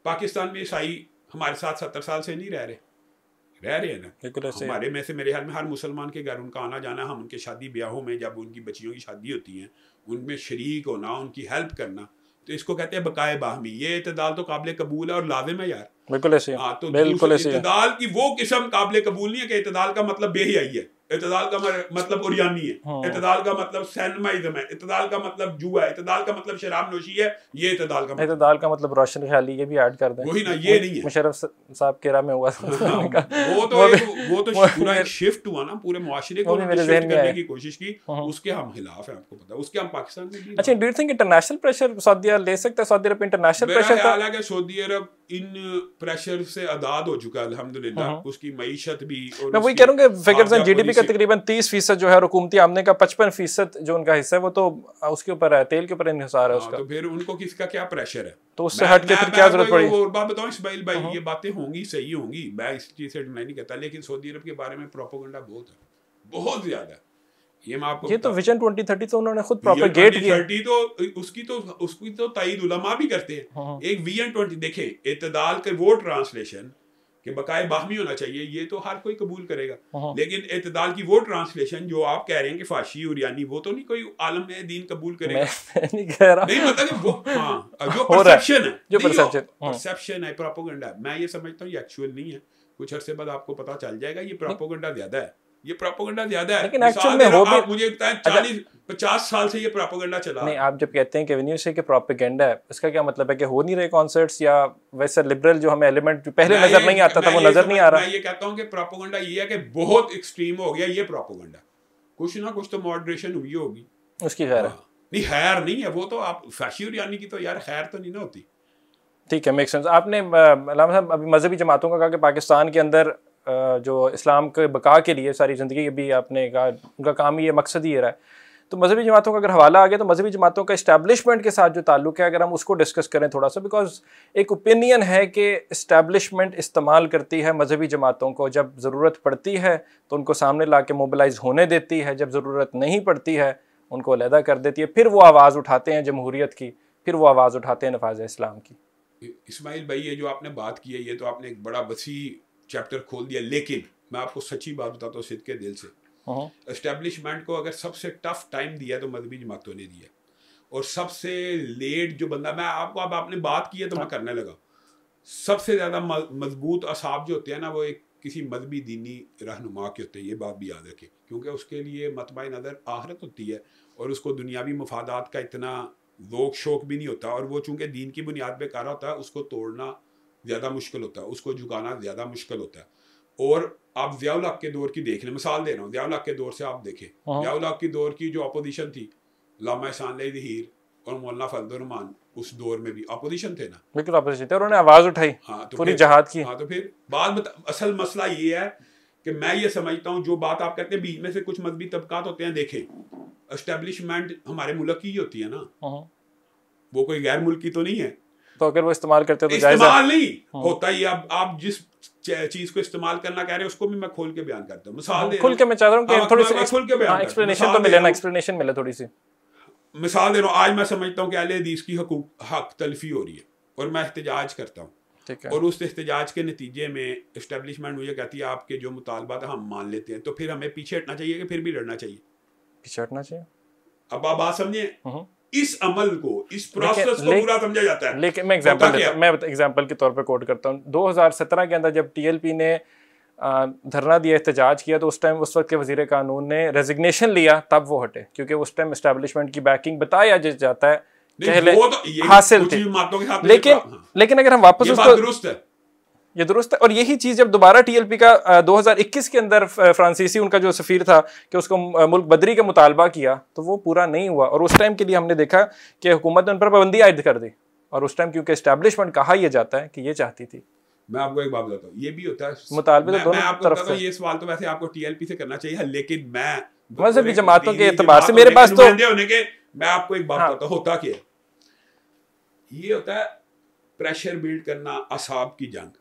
पाकिस्तान में ईसाई हमारे साथ 70 साल से नहीं रह रहे हैं ना। हमारे में से, मेरे ख्याल में हर मुसलमान के घर उनका आना जाना, हम उनके शादी ब्याहों में, जब उनकी बच्चियों की शादी होती है, उनमें शरीक होना, उनकी हेल्प करना, तो इसको कहते हैं बकाए बाहमी। ये इत्तेदाल तो काबिल कबूल है और लाजिम है यार, बिल्कुल ऐसे। हाँ, तो बिल्कुल ऐसे। इत्तेदाल की वो किस्म काबिल कबूल नहीं है कि इत्तेदाल का मतलब बेहयाई है, इत्तेदाल का मतलब उरियानी है, इत्तेदाल का मतलब सैनमाइज़म है, इत्तेदाल का मतलब जुआ है, इत्तेदाल का मतलब शराब नोशी है, ये इत्तेदाल का मतलब रोशन ख्याली, ये भी ऐड कर दें। वही ना, ये नहीं है। मुशर्रफ साहब केरा में हुआ था वो तो पूरा एक शिफ्ट हुआ ना, पूरे मुआशरे को शिफ्ट करने की कोशिश की, उसके हम खिलाफ है, आपको पता है, उसके हम पाकिस्तान में भी। अच्छा, do you think international pressure Saudi Arab ले सकता है? सऊदी अरब इंटरनेशनल प्रेशर था, हालांकि सऊदी अरब इन प्रेशर से आजाद हो चुका है अल्हम्दुलिल्लाह, उसकी मईशत भी। और मैं वही कह रहा हूँ कि फिगर्स हैं, जीडीपी का तकरीबन 30% जो है, हुकूमती आमदनी का 55% जो उनका हिस्सा है, वो तो उसके ऊपर है, तेल के ऊपर इन्हिसार है उसका। तो फिर उनको किसका क्या प्रेशर है? तो उससे हट के फिर क्या जरूरत पड़ी? और बात बताऊं इस्माइल भाई, ये बातें होंगी, सही होंगी, मैं इस चीज से नहीं कहता, लेकिन सऊदी अरब के बारे में प्रोपेगेंडा बहुत है, बहुत ज्यादा। ये मैं आपको, ये तो विजन 2030 तो उन्होंने खुद प्रोपेगेट किया, 2030 तो उसकी तो तायीद उलमा भी करते हैं। एक विजन 20 देखें, इत्तेदाल के वो ट्रांसलेशन कि बकाए बाहमी होना चाहिए, ये तो हर कोई कबूल करेगा, लेकिन इत्तेदाल की वो ट्रांसलेशन जो आप कह रहे हैं कि फाशी उरियानी, वो तो नहीं कोई आलम में दीन कबूल करेगा। मैं नहीं कह रहा, नहीं मतलब वो, हाँ, जो परसेप्शन है, जो परसेप्शन है, प्रोपेगेंडा, मैं ये समझता हूँ ये एक्चुअल नहीं है। कुछ अरसे बाद आपको पता चल जाएगा ये प्रोपेगेंडा ज्यादा है, ये प्रोपेगेंडा ज्यादा है। लेकिन एक्चुअल में हो भी, मुझे बताएं, 50 साल से ये प्रोपेगेंडा चला। नहीं, आप जब कहते हैं कि वेन्यू से कि प्रोपेगेंडा है, इसका क्या मतलब है कि हो नहीं रहे कॉन्सर्ट्स, या वैसे लिबरल जो हमें एलिमेंट पहले नजर नहीं आता था वो नजर नहीं आ रहा? मैं ये कहता हूँ कि प्रोपेगेंडा ये है कि बहुत एक्सट्रीम हो गया ये प्रोपेगेंडा, कुछ ना कुछ तो मॉडरेशन हुई होगी उसकी। खैर है, नहीं खैर नहीं है वो तो, आप फैशी यानी की तो यार खैर तो नहीं ना होती। ठीक है, मेक सेंस। आपने अल्लामा साहब अभी मजहबी जमातों का कहा कि पाकिस्तान के अंदर जो इस्लाम के बका के लिए सारी ज़िंदगी भी आपने कहा उनका काम ही ये मकसद ही ये रहा है। तो मजहबी जमातों का अगर हवाला आ गया तो मजहबी जमातों का इस्टेब्लिशमेंट के साथ जो ताल्लुक है अगर हम उसको डिस्कस करें थोड़ा सा, बिकॉज एक ओपिनियन है कि इस्टेब्लिशमेंट इस्तेमाल करती है मजहबी जमातों को, जब ज़रूरत पड़ती है तो उनको सामने ला के मोबिलाइज होने देती है, जब ज़रूरत नहीं पड़ती है उनको अलहदा कर देती है, फिर वो आवाज़ उठाते हैं जमहूरियत की, फिर वो आवाज़ उठाते हैं नफाज इस्लाम की। इस्माइल भाई ये जो आपने बात की है ये तो आपने एक बड़ा वसी चैप्टर खोल दिया, लेकिन मैं आपको सच्ची बात बताता हूँ सिद्ध के दिल से, एस्टेब्लिशमेंट को अगर सबसे टफ टाइम दिया तो मजहबी जमातों ने दिया, और सबसे लेट जो बंदा, मैं आपको अब आपने बात की है तो मैं करने लगा, सबसे ज़्यादा मजबूत असाब जो होते हैं ना वो एक किसी मजहबी दीनी रहनुमा के होते हैं, ये बात भी याद रखें, क्योंकि उसके लिए मतबा नज़र आखिरत होती है और उसको दुनियावी मफादात का इतना ज़ौक़ शौक़ भी नहीं होता, और वो चूँकि दीन की बुनियाद पे कर रहा होता है उसको तोड़ना ज़्यादा मुश्किल होता है, उसको झुकाना ज़्यादा मुश्किल होता है। और आप ज़ियाउल हक़ के दौर की देख लें, मिसाल दे रहा हूँ, ज़ियाउल हक़ के दौर से आप देखें, ज़ियाउल हक़ की दौर की जो अपोजिशन थी, अल्लामा एहसान ज़हीर और मौलाना फजलुर रहमान, उस दौर में भी अपोजिशन थे ना, बिल्कुल अपोजिशन थे, उन्होंने आवाज़ उठाई, हाँ तो पूरी जहाद की। हाँ तो फिर असल मसला ये है कि मैं ये समझता हूँ जो बात आप कहते हैं बीच में से कुछ मजहबी तबकात होते हैं, देखें एस्टेब्लिशमेंट हमारे मुल्क की होती है ना, वो कोई गैर मुल्क की तो नहीं है, तो अगर वो इस्तेमाल करते तो इस्तेमाल नहीं होता ही। अब आप जिस चीज को इस्तेमाल करना कह रहे हैं उसको भी मैं खोल के बयान करता हूँ, मिसाल खुल के मैं चाह रहा हूँ कि थोड़ी सी खुल के बयान, एक्सप्लेनेशन तो मिले ना, एक्सप्लेनेशन मिले थोड़ी सी। मिसाल दे रहा हूँ, आज मैं समझता हूँ कि अहले हदीस की हक तलफी हो रही है और मैं एहतजाज करता हूँ, ठीक है, और उस एहतजाज के नतीजे में एस्टेब्लिशमेंट मुझे कहती है आपके जो मुतालबात हम मान लेते हैं, तो फिर हमें पीछे हटना चाहिए कि फिर भी लड़ना चाहिए? पीछे हटना चाहिए। अब आप बात समझिए, इस अमल को, इस प्रोसेस को पूरा समझा जाता है। लेकिन मैं एग्जांपल के तौर पे कोट करता हूँ, 2017 के अंदर जब टीएलपी ने धरना दिया, एहतजाज किया, तो उस टाइम उस वक्त के वजीर कानून ने रेजिग्नेशन लिया, तब वो हटे, क्योंकि उस टाइम एस्टेब्लिशमेंट की बैकिंग बताया जाता है हासिल थी। लेकिन अगर हम वापस उसको, दुरुस्त है, ये दुरुस्त है, और यही चीज़ जब दोबारा टीएलपी का 2021 के अंदर फ्रांसीसी उनका जो सफ़ीर था कि उसको मुल्क बदरी का मुतालबा किया, तो वो पूरा नहीं हुआ, और उस टाइम के लिए हमने देखा कि हुकूमत ने उन पर पाबंदी आयद कर दी, और उस टाइम क्योंकि एस्टेब्लिशमेंट कहा यह जाता है कि ये चाहती थी। मैं आपको एक बात बताता हूँ, ये भी होता है मुतालबे तो दोनों तरफ से। ये सवाल तो वैसे आपको टीएलपी से करना चाहिए, लेकिन मैं मजहबी जमातों के एतबार से मेरे पास तो होने के, मैं आपको एक बात बताता हूँ, होता क्या है, ये होता है प्रेशर बिल्ड करना, असाब की जंग।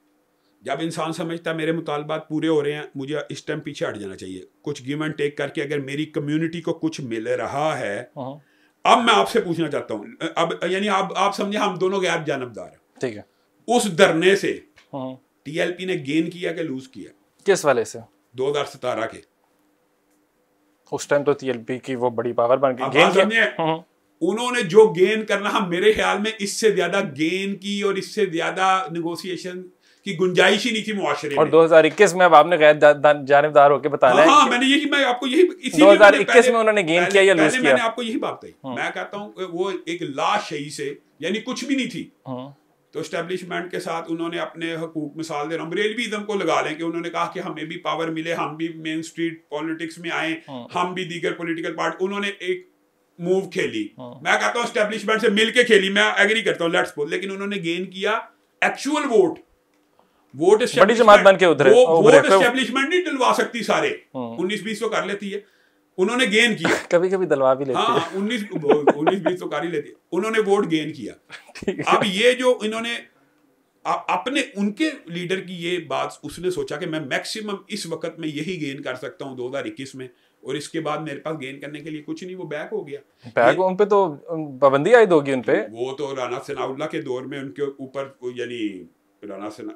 जब इंसान समझता है मेरे मुतालबात पूरे हो रहे हैं, मुझे इस टाइम पीछे हट जाना चाहिए, कुछ गिव एंड टेक करके अगर मेरी कम्युनिटी को कुछ मिल रहा है। अब मैं आपसे पूछना चाहता हूँ, अब यानी आप समझे हम दोनों गैर जानबदार हैं, ठीक है, उस धरने से टीएलपी ने गेन किया कि लूज किया? किस वाले से? 2017 के उस टाइम तो टीएलपी की वो बड़ी पावर बन गई, गेन किया। उन्होंने जो गेन करना, हम मेरे ख्याल में इससे ज्यादा गेन की और इससे ज्यादा नेगोशिएशन की गुंजाइश ही नहीं थी मुआशरे में। और 2021 में अब आपने गैर जानिबदार होकर बताया है, मैंने यही, मैं आपको यही 2021 में उन्होंने गेन किया या लूज किया? मैंने आपको यही बात कही, मैं कहता हूँ वो एक लाशही से, यानी कुछ भी नहीं थी, तो एस्टेब्लिशमेंट के साथ उन्होंने अपने हकूक, मिसाल दे रहा हूँ, बरेलवीज़म को लगा लें कि उन्होंने कहा कि हमें भी पावर मिले, हम भी मेन स्ट्रीट पॉलिटिक्स में आए, हम भी दीगर पॉलिटिकल पार्टी, उन्होंने एक मूव खेली। मैं कहता हूँ एस्टेब्लिशमेंट से मिलके खेली, मैं एग्री करता हूँ, लेट्स सपोज, लेकिन उन्होंने गेन किया एक्चुअल वोट बड़ी जमात बन के उधरे, वोट एस्टेब्लिशमेंट नहीं दिलवा सकती सारे, 19-20 तो कर लेती है, उन्होंने गेन किया, कभी कभी दिलवा भी लेती है, हाँ 19-20 तो कर ही लेती है, उन्होंने वोट गेन किया। अब ये जो इन्होंने अपने, उनके लीडर की ये बात, उसने सोचा कि मैं मैक्सिमम इस वक्त में यही गेन कर सकता हूँ 2021 में, और इसके बाद मेरे पास गेन करने के लिए कुछ नहीं, वो बैक हो गया। बैक उन पे तो पाबंदी आयद होगी उन पे, वो तो राना सनाउल्लाह के दौर में उनके ऊपर, यानी राना सना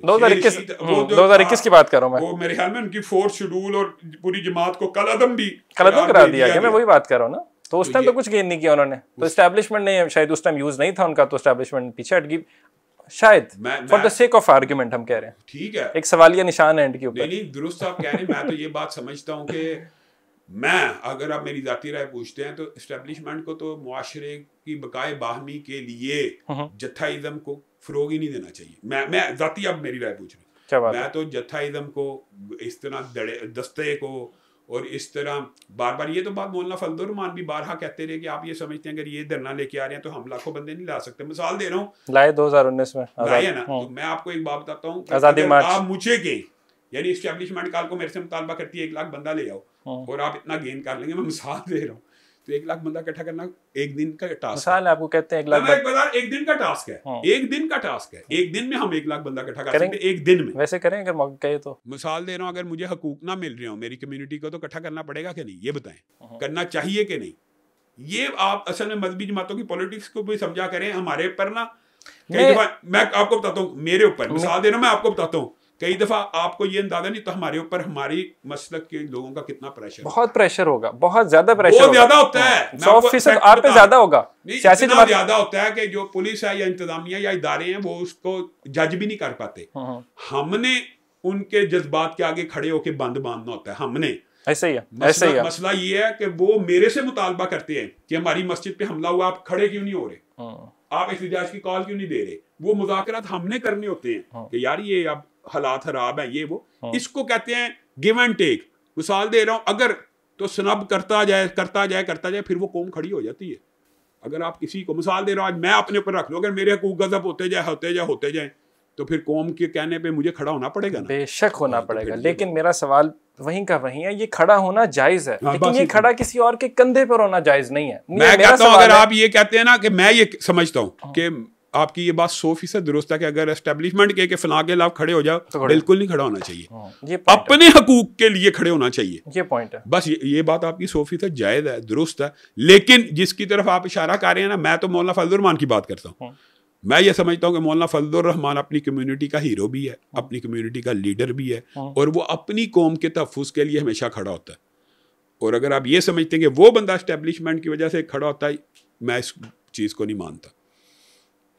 2021 की बात कर रहा हूँ मैं, वो मेरे ख्याल में उनकी 4th शेड्यूल और पूरी जमात को कलअदम करा दिया गया, मैं वही बात कर रहा हूँ ना। तो उस टाइम तो कुछ गेन नहीं किया उन्होंने, तो एस्टेब्लिशमेंट ने शायद उस टाइम यूज नहीं था उनका, तो एस्टेब्लिशमेंट पीछे हट गई शायद, for the sake of argument हम कह रहे हैं, ठीक है, एक सवालिया निशान है एंड के ऊपर। नहीं दुरुस्त आप कह रहे हैं, मैं तो ये बात समझता हूँ कि मैं, अगर आप मेरी ज़ाती राय पूछते हैं तो इस्टेब्लिशमेंट को तो मुआशरे की बकाए बाहमी के लिए जत्थाइज़म को फ़रोग ही नहीं देना चाहिए। मैं ज़ाती, अब मेरी राय पूछ रही हूँ, मैं तो जत्थाइज़म को, इस तरह दस्ते को, और इस तरह बार बार, ये तो बात मौलाना फजलुर रहमान भी बारहा कहते रहे कि आप ये समझते हैं अगर ये धरना लेके आ रहे हैं तो हम लाखों बंदे नहीं ला सकते। मिसाल दे रहा हूँ, लाए 2019 में लाए है ना। तो मैं आपको एक बात बताता हूँ, आप मुझे के यानी इस्टेब्लिशमेंट काल को मेरे से मुतालबा करती है 1 लाख बंदा ले आओ और आप इतना गेन कर लेंगे, मैं मिसाल दे रहा हूँ, तो 1 लाख बंदा इकट्ठा करना एक दिन का टास्क मिसाल आपको कहते हैं 1 लाख एक दिन का टास्क है, एक दिन का टास्क है, एक दिन में हम 1 लाख बंदा इकट्ठा कर सकते हैं, एक दिन में। वैसे करें अगर मौका कहे तो। मिसाल दे रहा हूँ, अगर मुझे हकूक ना मिल रहे हो मेरी कम्युनिटी को, तो इकट्ठा करना पड़ेगा कि नहीं, ये बताएं, करना चाहिए कि नहीं। ये आप असल में मजहबी जमातों की पॉलिटिक्स को भी समझा करें। हमारे ऊपर ना कई दफा, मैं आपको बताता हूँ मेरे ऊपर, मिसाल दे रहा हूँ, मैं आपको बताता हूँ, कई दफा आपको ये अंदाजा नहीं तो हमारे ऊपर हमारी मसलक के लोगों का कितना प्रेशर, बहुत प्रेशर होगा, बहुत ज्यादा प्रेशर, बहुत ज्यादा होता है, 100% आप पे ज्यादा होगा, सियासी जमात ज्यादा होता है कि जो पुलिस है या इंतजामिया या इदारे हैं वो उसको जज भी नहीं कर पाते। हमने उनके जज्बात के आगे खड़े होकर बंद बांधना होता है, हमने। ऐसे ही है, ऐसे ही है। मसला ये है कि वो मेरे से मुतालबा करते हैं कि हमारी मस्जिद पे हमला हुआ, आप खड़े क्यों नहीं हो रहे, आप एहतजाज की कॉल क्यों नहीं दे रहे। वो मुज़ाकरात हमने करने होते हैं कि यार ये अब हालात खराब है, ये वो, इसको कहते हैं गिव एंड टेक। मिसाल दे रहा हूं, अगर तो स्नब करता जाए फिर वो कौम खड़ी हो जाती है। अगर आप किसी को, मिसाल दे रहा हूं, आज मैं अपने ऊपर रख लूं, अगर मेरे हकूक गजब होते जाए तो फिर कौम के कहने पे मुझे खड़ा होना पड़ेगा ना। बेशक होना पड़ेगा, लेकिन मेरा सवाल वहीं का वहीं है, ये खड़ा होना जायज है, लेकिन ये खड़ा किसी और के कंधे पर होना जायज नहीं है। मैं कहता हूं, अगर आप ये कहते हैं ना कि मैं ये समझता हूं कि आपकी ये बात 100% दुरुस्त है कि अगर एस्टेब्लिशमेंट के फलां के खिलाफ खड़े हो जाओ तो बिल्कुल नहीं खड़ा होना चाहिए, ये अपने हकूक के लिए खड़े होना चाहिए, ये पॉइंट है। बस ये बात आपकी 100% जायज है, दुरुस्त है। लेकिन जिसकी तरफ आप इशारा कर रहे हैं ना, मैं तो मौलाना फजलुर रहमान की बात करता हूँ। मैं ये समझता हूँ कि मौलाना फजलुर रहमान अपनी कम्युनिटी का हीरो भी है, अपनी कम्युनिटी का लीडर भी है, और वो अपनी कौम के तहफ़्फ़ुज़ के लिए हमेशा खड़ा होता है। और अगर आप ये समझते हैं कि वो बंदा एस्टेब्लिशमेंट की वजह से खड़ा होता है, मैं इस चीज़ को नहीं मानता।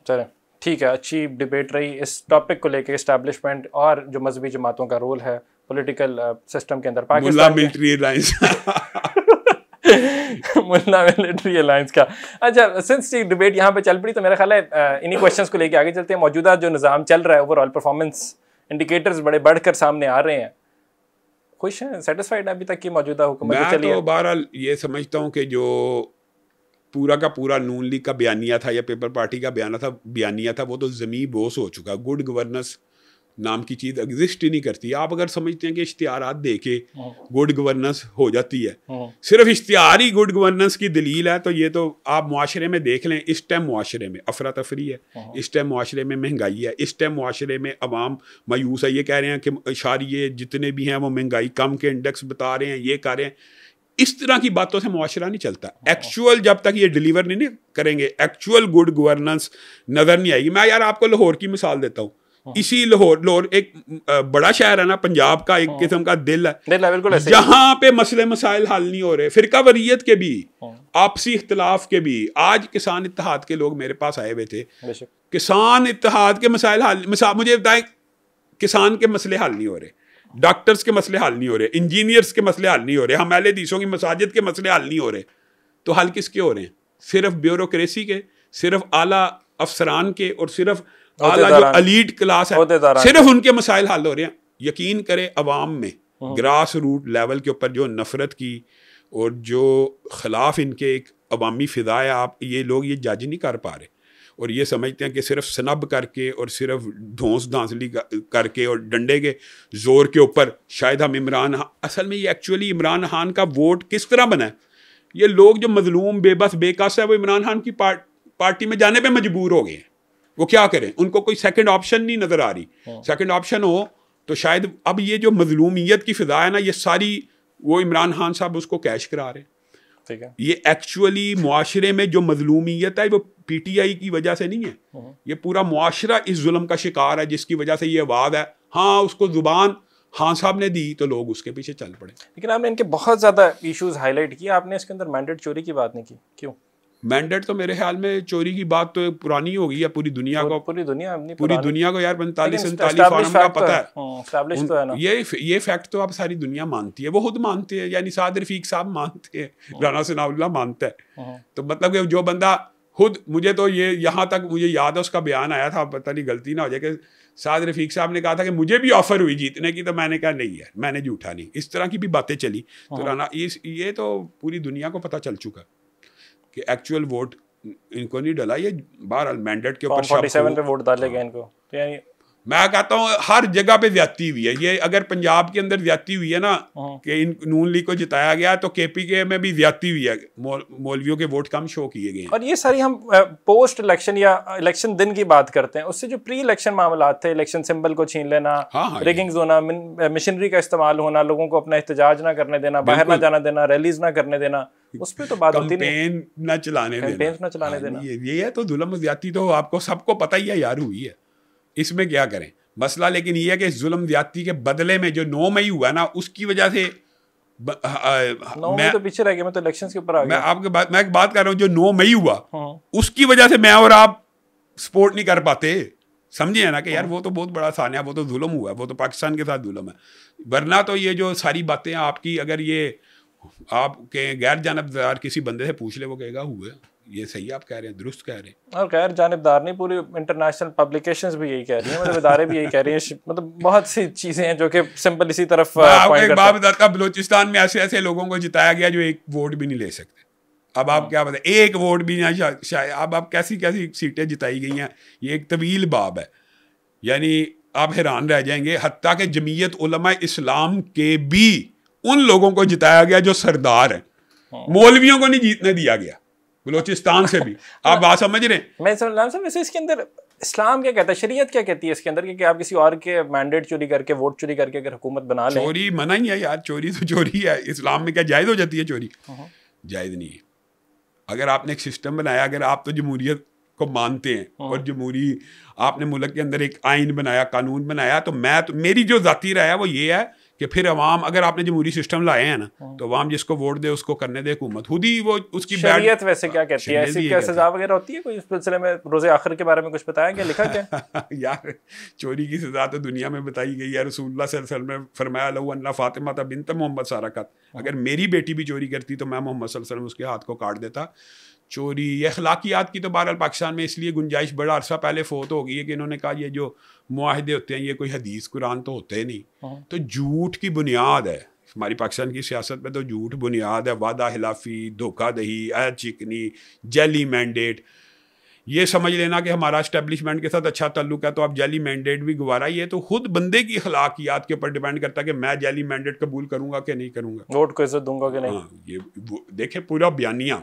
चलें, ठीक है, अच्छी डिबेट रही इस टॉपिक को लेकर, एस्टेब्लिशमेंट और जो मजहबी जमातों का रोल है पॉलिटिकल सिस्टम के अंदर। पाकिस्तान मिलिट्री अलायंस मुल्ला मिलिट्री अलायंस का। अच्छा, सिंस ये डिबेट यहाँ पे चल पड़ी तो मेरा ख्याल है इन्हीं क्वेश्चंस को लेके आगे चलते हैं। मौजूदा जो निज़ाम चल रहा है, ओवरऑल परफॉर्मेंस इंडिकेटर्स बड़े बढ़कर सामने आ रहे हैं, खुश हैं, सेटिस्फाइड अभी तक की मौजूदा हुकूमत मैं तो बहरहाल ये समझता हूँ कि जो पूरा का पूरा नून लीग का बयानिया था या पेपर पार्टी का बयानिया था वो तो ज़मीन बोस हो चुका। गुड गवर्नेंस नाम की चीज़ एग्जिस्ट ही नहीं करती। आप अगर समझते हैं कि इश्तिहारात दे के गुड गवर्नेंस हो जाती है, सिर्फ इश्तिहार ही गुड गवर्नेंस की दलील है, तो ये तो आप मुआशरे में देख लें। इस टाइम मुआशरे में अफरा तफरी है, इस टाइम मुआशरे में महंगाई है, इस टाइम मुआशरे में अवाम मायूस है। ये कह रहे हैं कि इशारिये जितने भी हैं वो महंगाई कम के इंडेक्स बता रहे हैं, ये कर रहे हैं। इस तरह की बातों से मुआशरा नहीं चलता। एक्चुअल जब तक ये डिलीवर नहीं करेंगे, एक्चुअल गुड गवर्नेंस नज़र नहीं आएगी। मैं यार आपको लाहौर की मिसाल देता हूँ। इसी लाहौर एक बड़ा शहर है ना, पंजाब का एक किस्म का दिल है, जहाँ पे मसले मसाइल हल नहीं हो रहे, फिरका वरीयत के भी, आपसी इख्तलाफ के भी। आज किसान इत्तेहाद के लोग मेरे पास आए हुए थे, किसान इत्तेहाद के मसाइल हल, मुझे बताएं, किसान के मसले हल नहीं हो रहे, डॉक्टर्स के मसले हल नहीं हो रहे, इंजीनियर्स के मसले हल नहीं हो रहे, हम अहले हदीसों की मसाजिद के मसले हल नहीं हो रहे, तो हल किसके हो रहे हैं? सिर्फ ब्यूरोक्रेसी के, सिर्फ आला अफसरान के, और सिर्फ आला जो अलीट क्लास है, सिर्फ उनके मसाइल हल हो रहे हैं। यकीन करें, अवाम में ग्रास रूट लेवल के ऊपर जो नफरत की और जो खिलाफ इनके एक अवामी फिजा है, आप ये लोग ये जज नहीं कर पा रहे, और ये समझते हैं कि सिर्फ स्नब करके और सिर्फ धौंस धांसली करके और डंडे के जोर के ऊपर शायद हम असल में ये एक्चुअली इमरान खान का वोट किस तरह बना है? ये लोग जो मजलूम बेबस बेकस है, वो इमरान खान की पार्टी में जाने पे मजबूर हो गए हैं। वो क्या करें? उनको कोई सेकंड ऑप्शन नहीं नज़र आ रही। सेकंड ऑप्शन हो तो शायद अब ये जो मजलूमियत की फिजा है ना, ये सारी वो इमरान खान साहब उसको कैश करा रहे हैं। ठीक है, ये एक्चुअली मुआशरे में जो मजलूमियत है वो PTI की वजह से नहीं है, ये पूरा मुआशरा इस जुल्म का शिकार है, जिसकी वजह से ये आवाज़ है। हाँ, उसको जुबान खान साहब ने दी तो लोग उसके पीछे चल पड़े। लेकिन आपने इनके बहुत ज़्यादा इश्यूज हाईलाइट किए, आपने इसके अंदर मैंडेट चोरी की बात नहीं की, क्यों? मैंडेट तो मेरे ख्याल में चोरी की बात तो पुरानी हो गई है, पूरी दुनिया को पूरी दुनिया को यार 45-47 फॉरम का पता है। ये फैक्ट तो अब सारी दुनिया मानती है, वो खुद मानते हैं, यानी साद रफीक साहब मानते हैं, राना सनाउल्लाह मानता है। तो मतलब कि जो बंदा खुद, मुझे तो ये यहाँ तक मुझे याद है उसका बयान आया था, पता नहीं गलती ना हो जाए, कि साद रफीक साहब ने कहा था कि मुझे भी ऑफर हुई जीतने की, तो मैंने कहा नहीं यार मैंने झूठा नहीं। इस तरह की भी बातें चली। तो राना ये तो पूरी दुनिया को पता चल चुका कि एक्चुअल वोट इनको नहीं डला, ये बहरहाल मैंडेट के ऊपर 47 पे वोट डाले गए इनको। तो यानी मैं कहता हूँ हर जगह पे ज्यादती हुई है। ये अगर पंजाब के अंदर ज्यादती हुई है ना कि इन नून लीग को जिताया गया, तो KPK में भी ज्यादती हुई है, मौलवियों के वोट कम शो किए गए हैं। और ये सारी हम पोस्ट इलेक्शन या इलेक्शन दिन की बात करते हैं, उससे जो प्री इलेक्शन मामला थे, इलेक्शन सिंबल को छीन लेना, रिगिंग्स होना, मशीनरी का इस्तेमाल होना, लोगों को अपना एहतजाज ना करने देना, बाहर ना जाना देना, रैलीज ना करने देना, उस पर तो बात होती नहीं। कैंपेन ना चलाने देना, ये है तो जुल्म ज्यादती तो आपको सबको पता ही है यार हुई है, इसमें क्या करें मसला। लेकिन ये है कि जुल्म ज्यादती के बदले में जो 9 मई हुआ ना, उसकी वजह से 9 मई तो पीछे रह गया, मैं तो इलेक्शंस के ऊपर आ गया। मैं एक बात कर रहा हूँ, जो 9 मई हुआ उसकी वजह से मैं और आप सपोर्ट नहीं कर पाते, समझे है ना कि यार वो तो बहुत बड़ा सानिया, वो तो जुल्म हुआ, वो तो पाकिस्तान के साथ जुल्म है। वरना तो ये जो सारी बातें आपकी, अगर ये आपके गैर जानबदार किसी बंदे से पूछ ले, वो कहेगा हुए, ये सही आप कह रहे हैं, दुरुस्त कह रहे हैं। और गैर जानबदार नहीं, पूरी इंटरनेशनल पब्लिकेशंस भी यही कह रही हैं, मतलब इदारे भी यही कह रही हैं, मतलब बहुत सी चीजें हैं जो कि सिंपल इसी तरफ एक बात बताता, बलूचिस्तान में ऐसे ऐसे लोगों को जिताया गया जो एक वोट भी नहीं ले सकते। अब आप क्या बताएं, एक वोट भी नहीं, शायद अब आप कैसी कैसी सीटें जिताई गई हैं, ये एक तवील बाब है, यानी आप हैरान रह जाएंगे। हत्ता के जमीयत उलमा इस्लाम के भी उन लोगों को जिताया गया जो सरदार हैं, मौलवियों को नहीं जीतने दिया गया बलूचिस्तान से भी। आप बात समझ रहे हैं? मैं समझ रहा हूं। वैसे इसके अंदर इस्लाम क्या कहता है, शरीयत क्या कहती है इसके अंदर, कि आप किसी और के मैंडेट चोरी करके, वोट चोरी करके अगर हुकूमत बना लें? चोरी मना ही है यार, चोरी तो चोरी है। इस्लाम में क्या जायज़ हो जाती है चोरी? जायज़ नहीं है। अगर आपने एक सिस्टम बनाया, अगर आप तो जमहूरियत को मानते हैं और जमहूरी आपने मुल्क के अंदर एक आइन बनाया, कानून बनाया, तो मेरी जो ज़ाती राय है वो ये है कि फिर अवाम, अगर आपने जमहूरी सिस्टम लाए हैं ना, तो अवाम जिसको वोट दे उसको करने दे हुकूमत, खुद ही वो उसकी शरीयत वैसे क्या कहती है, ऐसी क्या सजा वगैरह होती है कोई इस सिलसिले में? रोज़े आखिर के बारे में कुछ बताया क्या, लिखा क्या? यार चोरी की सजा तो दुनिया में बताई गई है। रसूलुल्लाह सल्लल्लाहु अलैहि वसल्लम ने फरमाया, लहू अन्ना फातिमा बिन्त मोहम्मद सारकत, अगर मेरी बेटी भी चोरी करती तो मैं मोहम्मद सल्लल्लाहु अलैहि वसल्लम उसके हाथ को काट देता। चोरी ये अखलाकियात की तो बहरहाल पाकिस्तान में इसलिए गुंजाइश बड़ा अरसा पहले फोत हो गई है कि इन्होंने कहा ये जो मुआहदे होते हैं ये कोई हदीस कुरान तो होते नहीं, तो झूठ की बुनियाद है हमारी पाकिस्तान की सियासत में, तो झूठ बुनियाद है, वादा खिलाफी, धोखाधही, अहद चिकनी, जैली मैंडेट। ये समझ लेना कि हमारा इस्टेब्लिशमेंट के साथ अच्छा ताल्लुक है तो आप जैली मैंडेट भी गवारा, ये तो खुद बंदे की अखलाकियात के ऊपर डिपेंड करता है कि मैं जैली मैंडेट कबूल करूँगा कि नहीं करूँगा, वोट को इज्जत दूंगा कि नहीं। हाँ, ये देखें पूरा बयानिया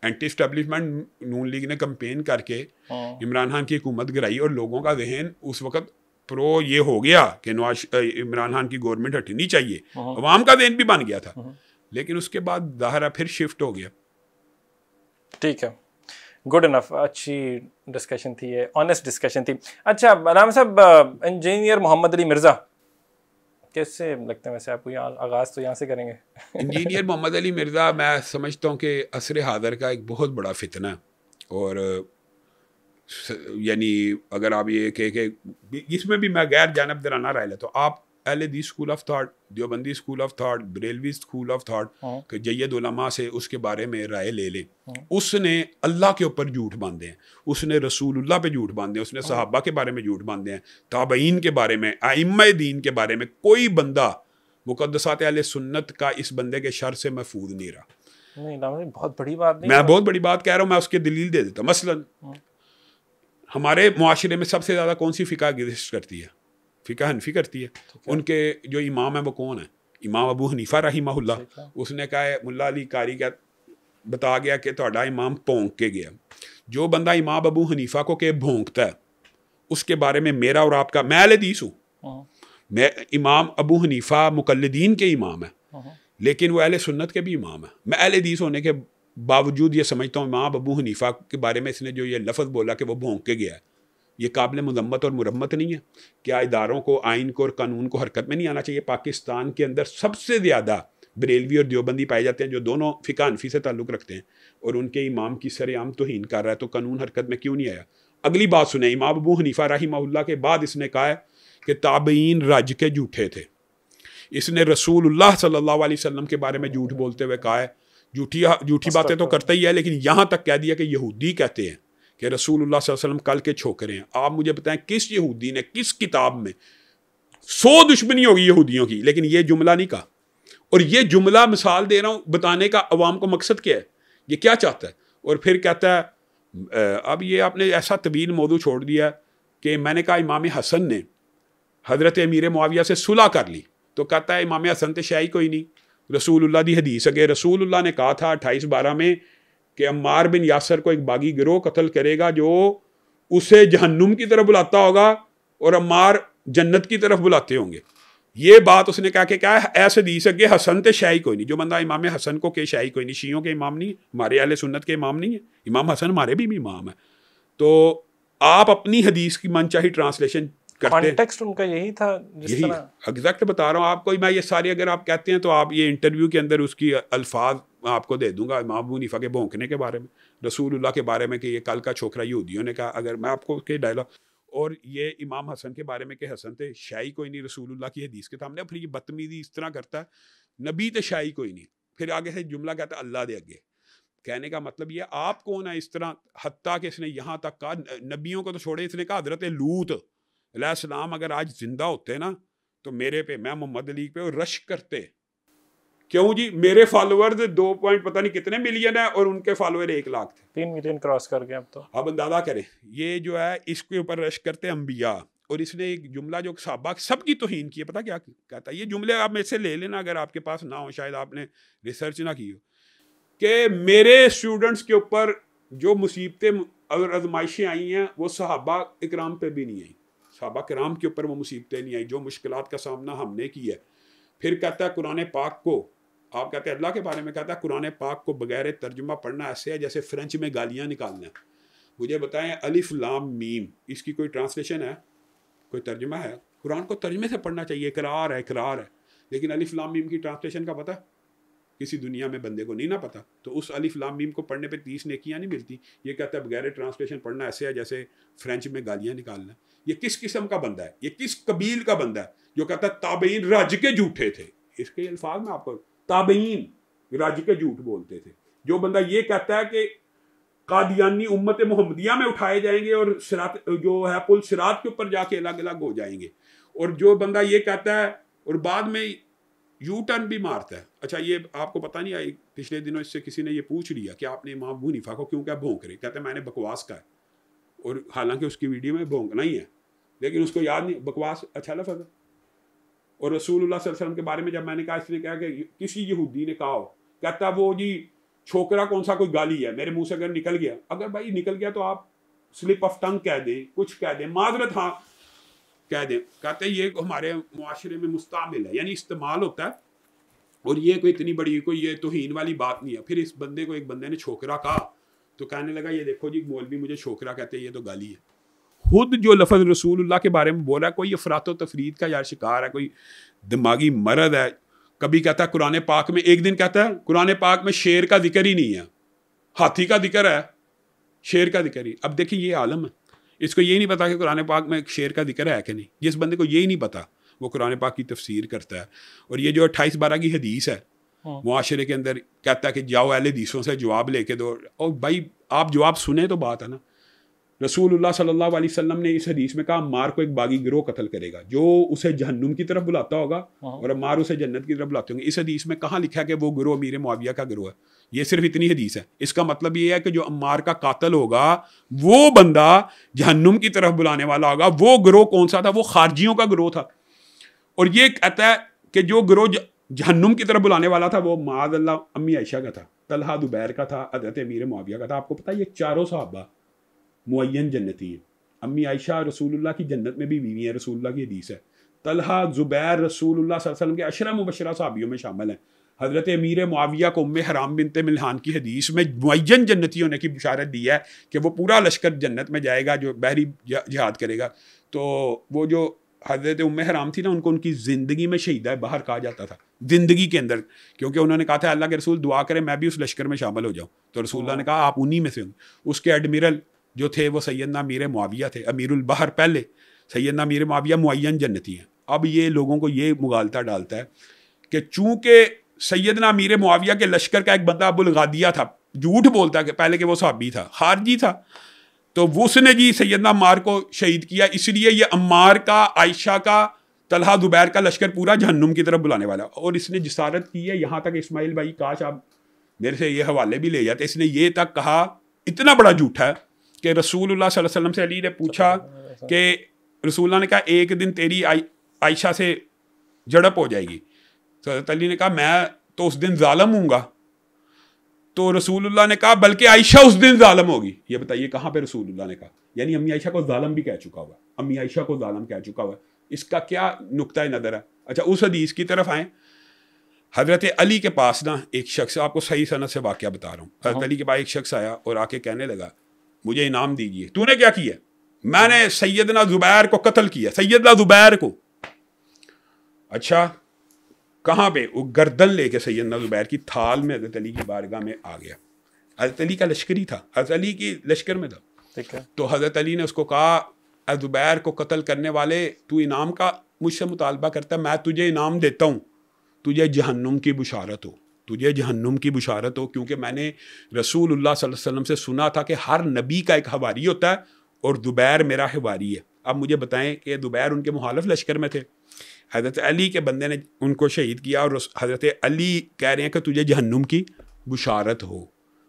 एंटी स्टैब्लिशमेंट नून लीग ने कैंपेन करके इमरान खान की हुकूमत गिराई और लोगों का जहन उस वक्त प्रो ये हो गया कि इमरान खान की गवर्नमेंट हटनी चाहिए, अवाम का जहन भी बन गया था, लेकिन उसके बाद ज़ाहिर फिर शिफ्ट हो गया। ठीक है, गुड इनफ, अच्छी डिस्कशन थी ये, ऑनेस्ट डिस्कशन थी। अच्छा राम साहब, इंजीनियर मोहम्मद अली मिर्ज़ा कैसे लगते हैं वैसे आपको? यहाँ आगाज़ तो यहाँ से करेंगे। इंजीनियर मोहम्मद अली मिर्ज़ा मैं समझता हूँ कि असर हादर का एक बहुत बड़ा फितना, और यानी अगर आप ये कह इसमें भी मैं गैर जानबदाराना राय लेता हूँ, आप अहले school of thought, Deobandi school of thought, Barelvi school of thought के जय्यद उलमा से उसके बारे में राय ले लें। उसने अल्लाह के ऊपर झूठ बांधे हैं, उसने रसूलुल्लाह पे झूठ बांधे हैं, उसने सहाबा के बारे में झूठ बांधे हैं, ताबईन के बारे में, आइम्मा दीन के बारे में। कोई बंदा मुक़द्दसात अहले सुन्नत का इस बंदे के शर से महफूज नहीं रहा। नहीं, बहुत बड़ी बात नहीं, मैं बहुत बड़ी बात कह रहा हूँ, मैं उसकी दलील दे देता हूँ। मसलन हमारे मुआशरे में सबसे ज़्यादा कौन सी फ़िक़्ह एग्जिस्ट करती है? फ़िक़्ह हनफ़ी करती है। उनके जो इमाम है वो कौन है? इमाम अबू हनीफ़ा रहिमहुल्लाह। उसने कहा है, मुल्ला अली कारी का बता गया कि ਤੁਹਾਡਾ इमाम भोंक के गया। जो बंदा इमाम अबू हनीफ़ा को के भोंकता है उसके बारे में मेरा और आपका, मैं अहले हदीस हूँ, मैं इमाम अबू हनीफ़ा मुक़ल्लिदीन के इमाम है, लेकिन वो अहले सुन्नत के भी इमाम है। मैं अहले हदीस होने के बावजूद ये समझता हूँ इमाम अबू हनीफ़ा के बारे में इसने जो ये लफ्ज़ बोला कि वो भोंक के गया है, ये काबिल मुज़म्मत और मुरम्मत नहीं है। क्या इदारों को, आइन को और कानून को हरकत में नहीं आना चाहिए? पाकिस्तान के अंदर सबसे ज़्यादा बरेलवी और देवबंदी पाए जाते हैं जो दोनों फ़िक़्ह हनफी से ताल्लुक़ रखते हैं, और उनके इमाम की सरेआम तौहीन कर रहा है, तो कानून हरकत में क्यों नहीं आया? अगली बात सुने, इमाम अबू हनीफ़ा रहिमहुल्लाह के बाद इसने कहा है कि ताबईन रज के झूठे थे। इसने रसूलुल्लाह सल्लल्लाहु अलैहि वसल्लम के बारे में झूठ बोलते हुए कहा है, झूठी बातें तो करता ही है, लेकिन यहाँ तक कह दिया कि यहूदी कहते हैं कि रसूलुल्लाह सल्लल्लाहु अलैहि वसल्लम कल के छोकरे हैं। आप मुझे बताएं किस यहूदी ने किस किताब में 100 दुश्मनी होगी यहूदियों की, लेकिन ये जुमला नहीं कहा। और ये जुमला मिसाल दे रहा हूँ बताने का अवाम को मकसद क्या है, ये क्या चाहता है। और फिर कहता है अब ये आपने ऐसा तवील मौजू छोड़ दिया कि मैंने कहा इमाम हसन ने हज़रत अमीर मुआविया से सुलह कर ली, तो कहता है इमाम हसन तो शाही कोई नहीं, रसूलुल्लाह दी हदीस अगे रसूलुल्लाह ने कहा था 28/12 में कि अम्मार बिन यासर को एक बागी गिरोह कत्ल करेगा जो उसे जहन्नुम की तरफ बुलाता होगा और अम्मार जन्नत की तरफ बुलाते होंगे। ये बात उसने कहा कि क्या है, ऐसे हदीस अगे हसन तो शाही कोई नहीं। जो बंदा इमाम हसन को के शाही कोई नहीं, शियों के इमाम नहीं, हमारे अहले सुन्नत के इमाम नहीं है, इमाम हसन हमारे भी इमाम है। तो आप अपनी हदीस की मनचाही ट्रांसलेशन करते हैं, कॉन्टेक्स्ट उनका यही था, जिस तरह एग्जैक्ट बता रहा हूँ आपको। मैं ये सारी अगर आप कहते हैं तो आप ये इंटरव्यू के अंदर उसकी अल्फाज आपको दे दूंगा, इमाम अबू हनीफा के भौंकने के बारे में, रसूलुल्लाह के बारे में कि ये कल का छोकरा यहूदियों ने कहा, अगर मैं आपको के डायलॉग, और ये इमाम हसन के बारे में कि हसन थे शाही कोई नहीं रसूलुल्लाह की हदीस के सामने। फिर ये बदतमीजी इस तरह करता है, नबी तो शाही कोई नहीं, फिर आगे से जुमला कहता है अल्लाह दे अगे। कहने का मतलब ये आप कौन है इस तरह, हत्ता कि इसने यहाँ तक कहा, नबियों को तो छोड़े, इसने कहा हज़रत लूत अलैहिस्सलाम अगर आज जिंदा होते ना तो मेरे पे, मैं मोहम्मद अली पे रश करते। क्यों जी, मेरे फॉलोअर्स 2 पॉइंट पता नहीं कितने मिलियन है और उनके फॉलोअर 1 लाख थे, 3 मिलियन क्रॉस कर गए अब तो। अब अंदाजा करें, ये जो है इसके ऊपर रश करते अंबिया। और इसने एक जुमला जो सहाबा सबकी तौहीन की है, पता क्या कहता है, ये जुमले आप मेरे से ले लेना अगर आपके पास ना हो, शायद आपने रिसर्च ना की हो, कि मेरे स्टूडेंट्स के ऊपर जो मुसीबतें और आजमाइशें आई हैं वो सहाबा इकराम पे भी नहीं आई, सहाबा किराम के ऊपर वो मुसीबतें नहीं आई जो मुश्किलात का सामना हमने किया है। फिर कहता है कुरान पाक को, आप कहते हैं अल्लाह के बारे में कहता है कुरान पाक को बगैर तर्जुमा पढ़ना ऐसे है जैसे फ्रेंच में गालियाँ निकालना। मुझे बताएं अलिफ लाम मीम, इसकी कोई ट्रांसलेशन है, कोई तर्जुमा है? कुरान को तर्जुमे से पढ़ना चाहिए, इकरार है, इकरार है, लेकिन अलिफ लाम मीम की ट्रांसलेशन का पता किसी दुनिया में बंदे को नहीं ना पता। तो उस अलिफ लाम मीम को पढ़ने पे 30 नेकियां नहीं मिलती। ये कहता है बगैर ट्रांसलेशन पढ़ना ऐसे है जैसे फ्रेंच में गालियां निकालना। ये किस किस्म का बंदा है, ये किस कबील का बंदा है जो कहता है ताबईन रज के झूठे थे? इसके अल्फाज में आपको, ताबईन रज के झूठ बोलते थे। जो बंदा ये कहता है कि कादियानी उम्मत मोहम्मदिया में उठाए जाएंगे और सिरात जो है पुल सिरात के ऊपर जाके अलग अलग हो जाएंगे, और जो बंदा ये कहता है और बाद में यू टर्न भी मारता है। अच्छा, ये आपको पता नहीं है, पिछले दिनों इससे किसी ने ये पूछ लिया कि आपने इमाम अबू हनीफा को क्यों क्या भोंक रहे, कहते हैं मैंने बकवास का है, और हालांकि उसकी वीडियो में भोंकना ही है, लेकिन उसको याद नहीं, बकवास अच्छा लफ्ज़ है। और रसूलुल्लाह सल्लल्लाहु अलैहि वसल्लम के बारे में जब मैंने कहा, इसने कहा कि किसी यहूदी ने कहा हो, कहता वो जी छोकरा कौन सा कोई गाली है, मेरे मुंह से अगर निकल गया, अगर भाई निकल गया तो आप स्लिप ऑफ टंग कह दें, कुछ कह दें, माजरत हाँ कह दें। कहते हैं ये हमारे मुआशरे में मुस्तामिल है, यानी इस्तेमाल होता है, और ये कोई इतनी बड़ी कोई ये तौहीन वाली बात नहीं है। फिर इस बंदे को एक बंदे ने छोकरा कहा तो कहने लगा ये देखो जी मौलवी मुझे छोकरा कहते हैं, ये तो गाली है। खुद जो लफ्ज़ रसूलुल्लाह के बारे में बोल रहा है, कोई अफरात व तफरीद का यार शिकार है, कोई दिमागी मरद है। कभी कहता है कुरान पाक में, एक दिन कहता है कुरान पाक में शेर का जिक्र ही नहीं है, हाथी का जिक्र है, शेर का जिक्र ही। अब देखिए ये आलम है, इसको ये नहीं पता कि कुरान पाक में शेर का जिक्र है कि नहीं। जिस बंदे को ये ही नहीं पता वो कुरान पाक की तफसीर करता है। और ये जो 28/12 की हदीस है मुआशरे के अंदर, कहता है कि जाओ अहले हदीसों से जवाब लेके दो। और भाई आप जवाब सुने तो बात है ना। रसूलुल्लाह सल्लल्लाहु अलैहि वसल्लम ने इस हदीस में कहा अम्मार को एक बागी गिरोह कत्ल करेगा जो उसे जहन्नुम की तरफ बुलाता होगा और अम्मार उसे जन्नत की तरफ बुलाते होंगे। इस हदीस में कहाँ लिखा है कि वो गिरोह अमीर मुआविया का गिरोह है? ये सिर्फ इतनी हदीस है। इसका मतलब ये है कि जो अम्मार का कातल होगा वो बंदा जहन्नुम की तरफ बुलाने वाला होगा। वो गिरोह कौन सा था? वो खारजियों का गिरोह था। और ये कहता है कि जो गिरोह जहन्नुम की तरफ बुलाने वाला था वो माअज़ल्लाह अम्मी आयशा का था, तलहा जुबैर का था, हज़रत अमीर मुआविया का था। आपको पता है ये चारों सहाबा मुअय्यन जन्नती है। अम्मी आयशा रसूलुल्लाह की जन्नत में भी बीवी है, रसूलुल्लाह की हदीस है। तलहा जुबैर रसूलुल्लाह सल्लल्लाहु अलैहि वसल्लम के अशरा मुबशरा सहाबियों में शामिल हैं। हज़रत अमीर मुआविया को उम्मे हराम बिनते मिल्हान की हदीस में मुअय्यन जन्नती होने की बिशारत दी है कि वो पूरा लश्कर जन्नत में जाएगा जो बहरी जिहाद करेगा। तो वो जो हज़रत उम्मे हराम थी ना, उनको उनकी ज़िंदगी में शहीदा बाहर कहा जाता था, ज़िंदगी के अंदर, क्योंकि उन्होंने कहा था अल्लाह के रसूल दुआ करें मैं भी उस लश्कर में शामिल हो जाऊँ। तो रसूलुल्लाह ने कहा आप उन्हीं में से होंगे। उसके एडमिरल जो थे वो सैयदना अमीर मुआविया थे, अमीरुल बहर पहले, सैयदना अमीर मुआविया मुअय्यन जन्नती हैं। अब ये लोगों को ये मुगालता डालता है कि चूँकि सैयदना अमीर मुआविया के लश्कर का एक बंदा अबुल गादिया था, झूठ बोलता कि पहले कि वो सहाबी था, खारजी था, तो वो उसने जी सैयदना अम्मार को शहीद किया, इसलिए ये अम्मार का, आयशा का, तलहा जुबैर का लश्कर पूरा जहन्नुम की तरफ बुलाने वाला। और इसने जिसारत की है यहाँ तक, इस्माइल भाई काश आप मेरे से ये हवाले भी ले जाते, इसने ये तक कहा, इतना बड़ा झूठा है कि रसूलुल्लाह सल्लल्लाहु अलैहि वसल्लम से अली ने पूछा कि रसूलुल्लाह ने कहा एक दिन तेरी आयशा से झड़प हो जाएगी, तो अली ने कहा मैं तो उस दिन जालिम हूँगा। तो रसूलुल्लाह ने कहा बल्कि आयशा उस दिन जालिम होगी। ये बताइए कहाँ पे रसूलुल्लाह ने कहा, यानी अम्मी आयशा को जालिम भी कह चुका हुआ, अम्मी आयशा को जालिम कह चुका हुआ। इसका क्या नुक्ता नज़र है? अच्छा उस हदीस की तरफ आए। हज़रत अली के पास ना एक शख्स, आपको सही सनद से वाक़या बता रहा हूँ, हज़रत अली के पास एक शख्स आया और आके कहने लगा मुझे इनाम दीजिए। तूने क्या किया? मैंने सैयदना ज़ुबैर को कत्ल किया, सैयदना ज़ुबैर को। अच्छा कहाँ पे? वो गर्दन लेके सैयदना ज़ुबैर की थाल में हज़रत अली की बारगाह में आ गया। हज़रत अली का लश्करी था, हज़रत अली की लश्कर में था। ठीक है। तो हज़रत अली ने उसको कहा ज़ुबैर को कत्ल करने वाले, तू इनाम का मुझसे मुतालबा करता है, मैं तुझे इनाम देता हूँ, तुझे जहन्नुम की बुशारत हो, तुझे जहन्नुम की बुशारत हो, क्योंकि मैंने रसूलुल्लाह सल्लल्लाहु अलैहि वसल्लम से सुना था कि हर नबी का एक हवारी होता है और ज़ुबैर मेरा हवारी है। अब मुझे बताएं कि ज़ुबैर उनके मुखालिफ लश्कर में थे, हज़रत अली के बंदे ने उनको शहीद किया और हज़रत अली कह रहे हैं कि तुझे जहन्नुम की बुशारत हो।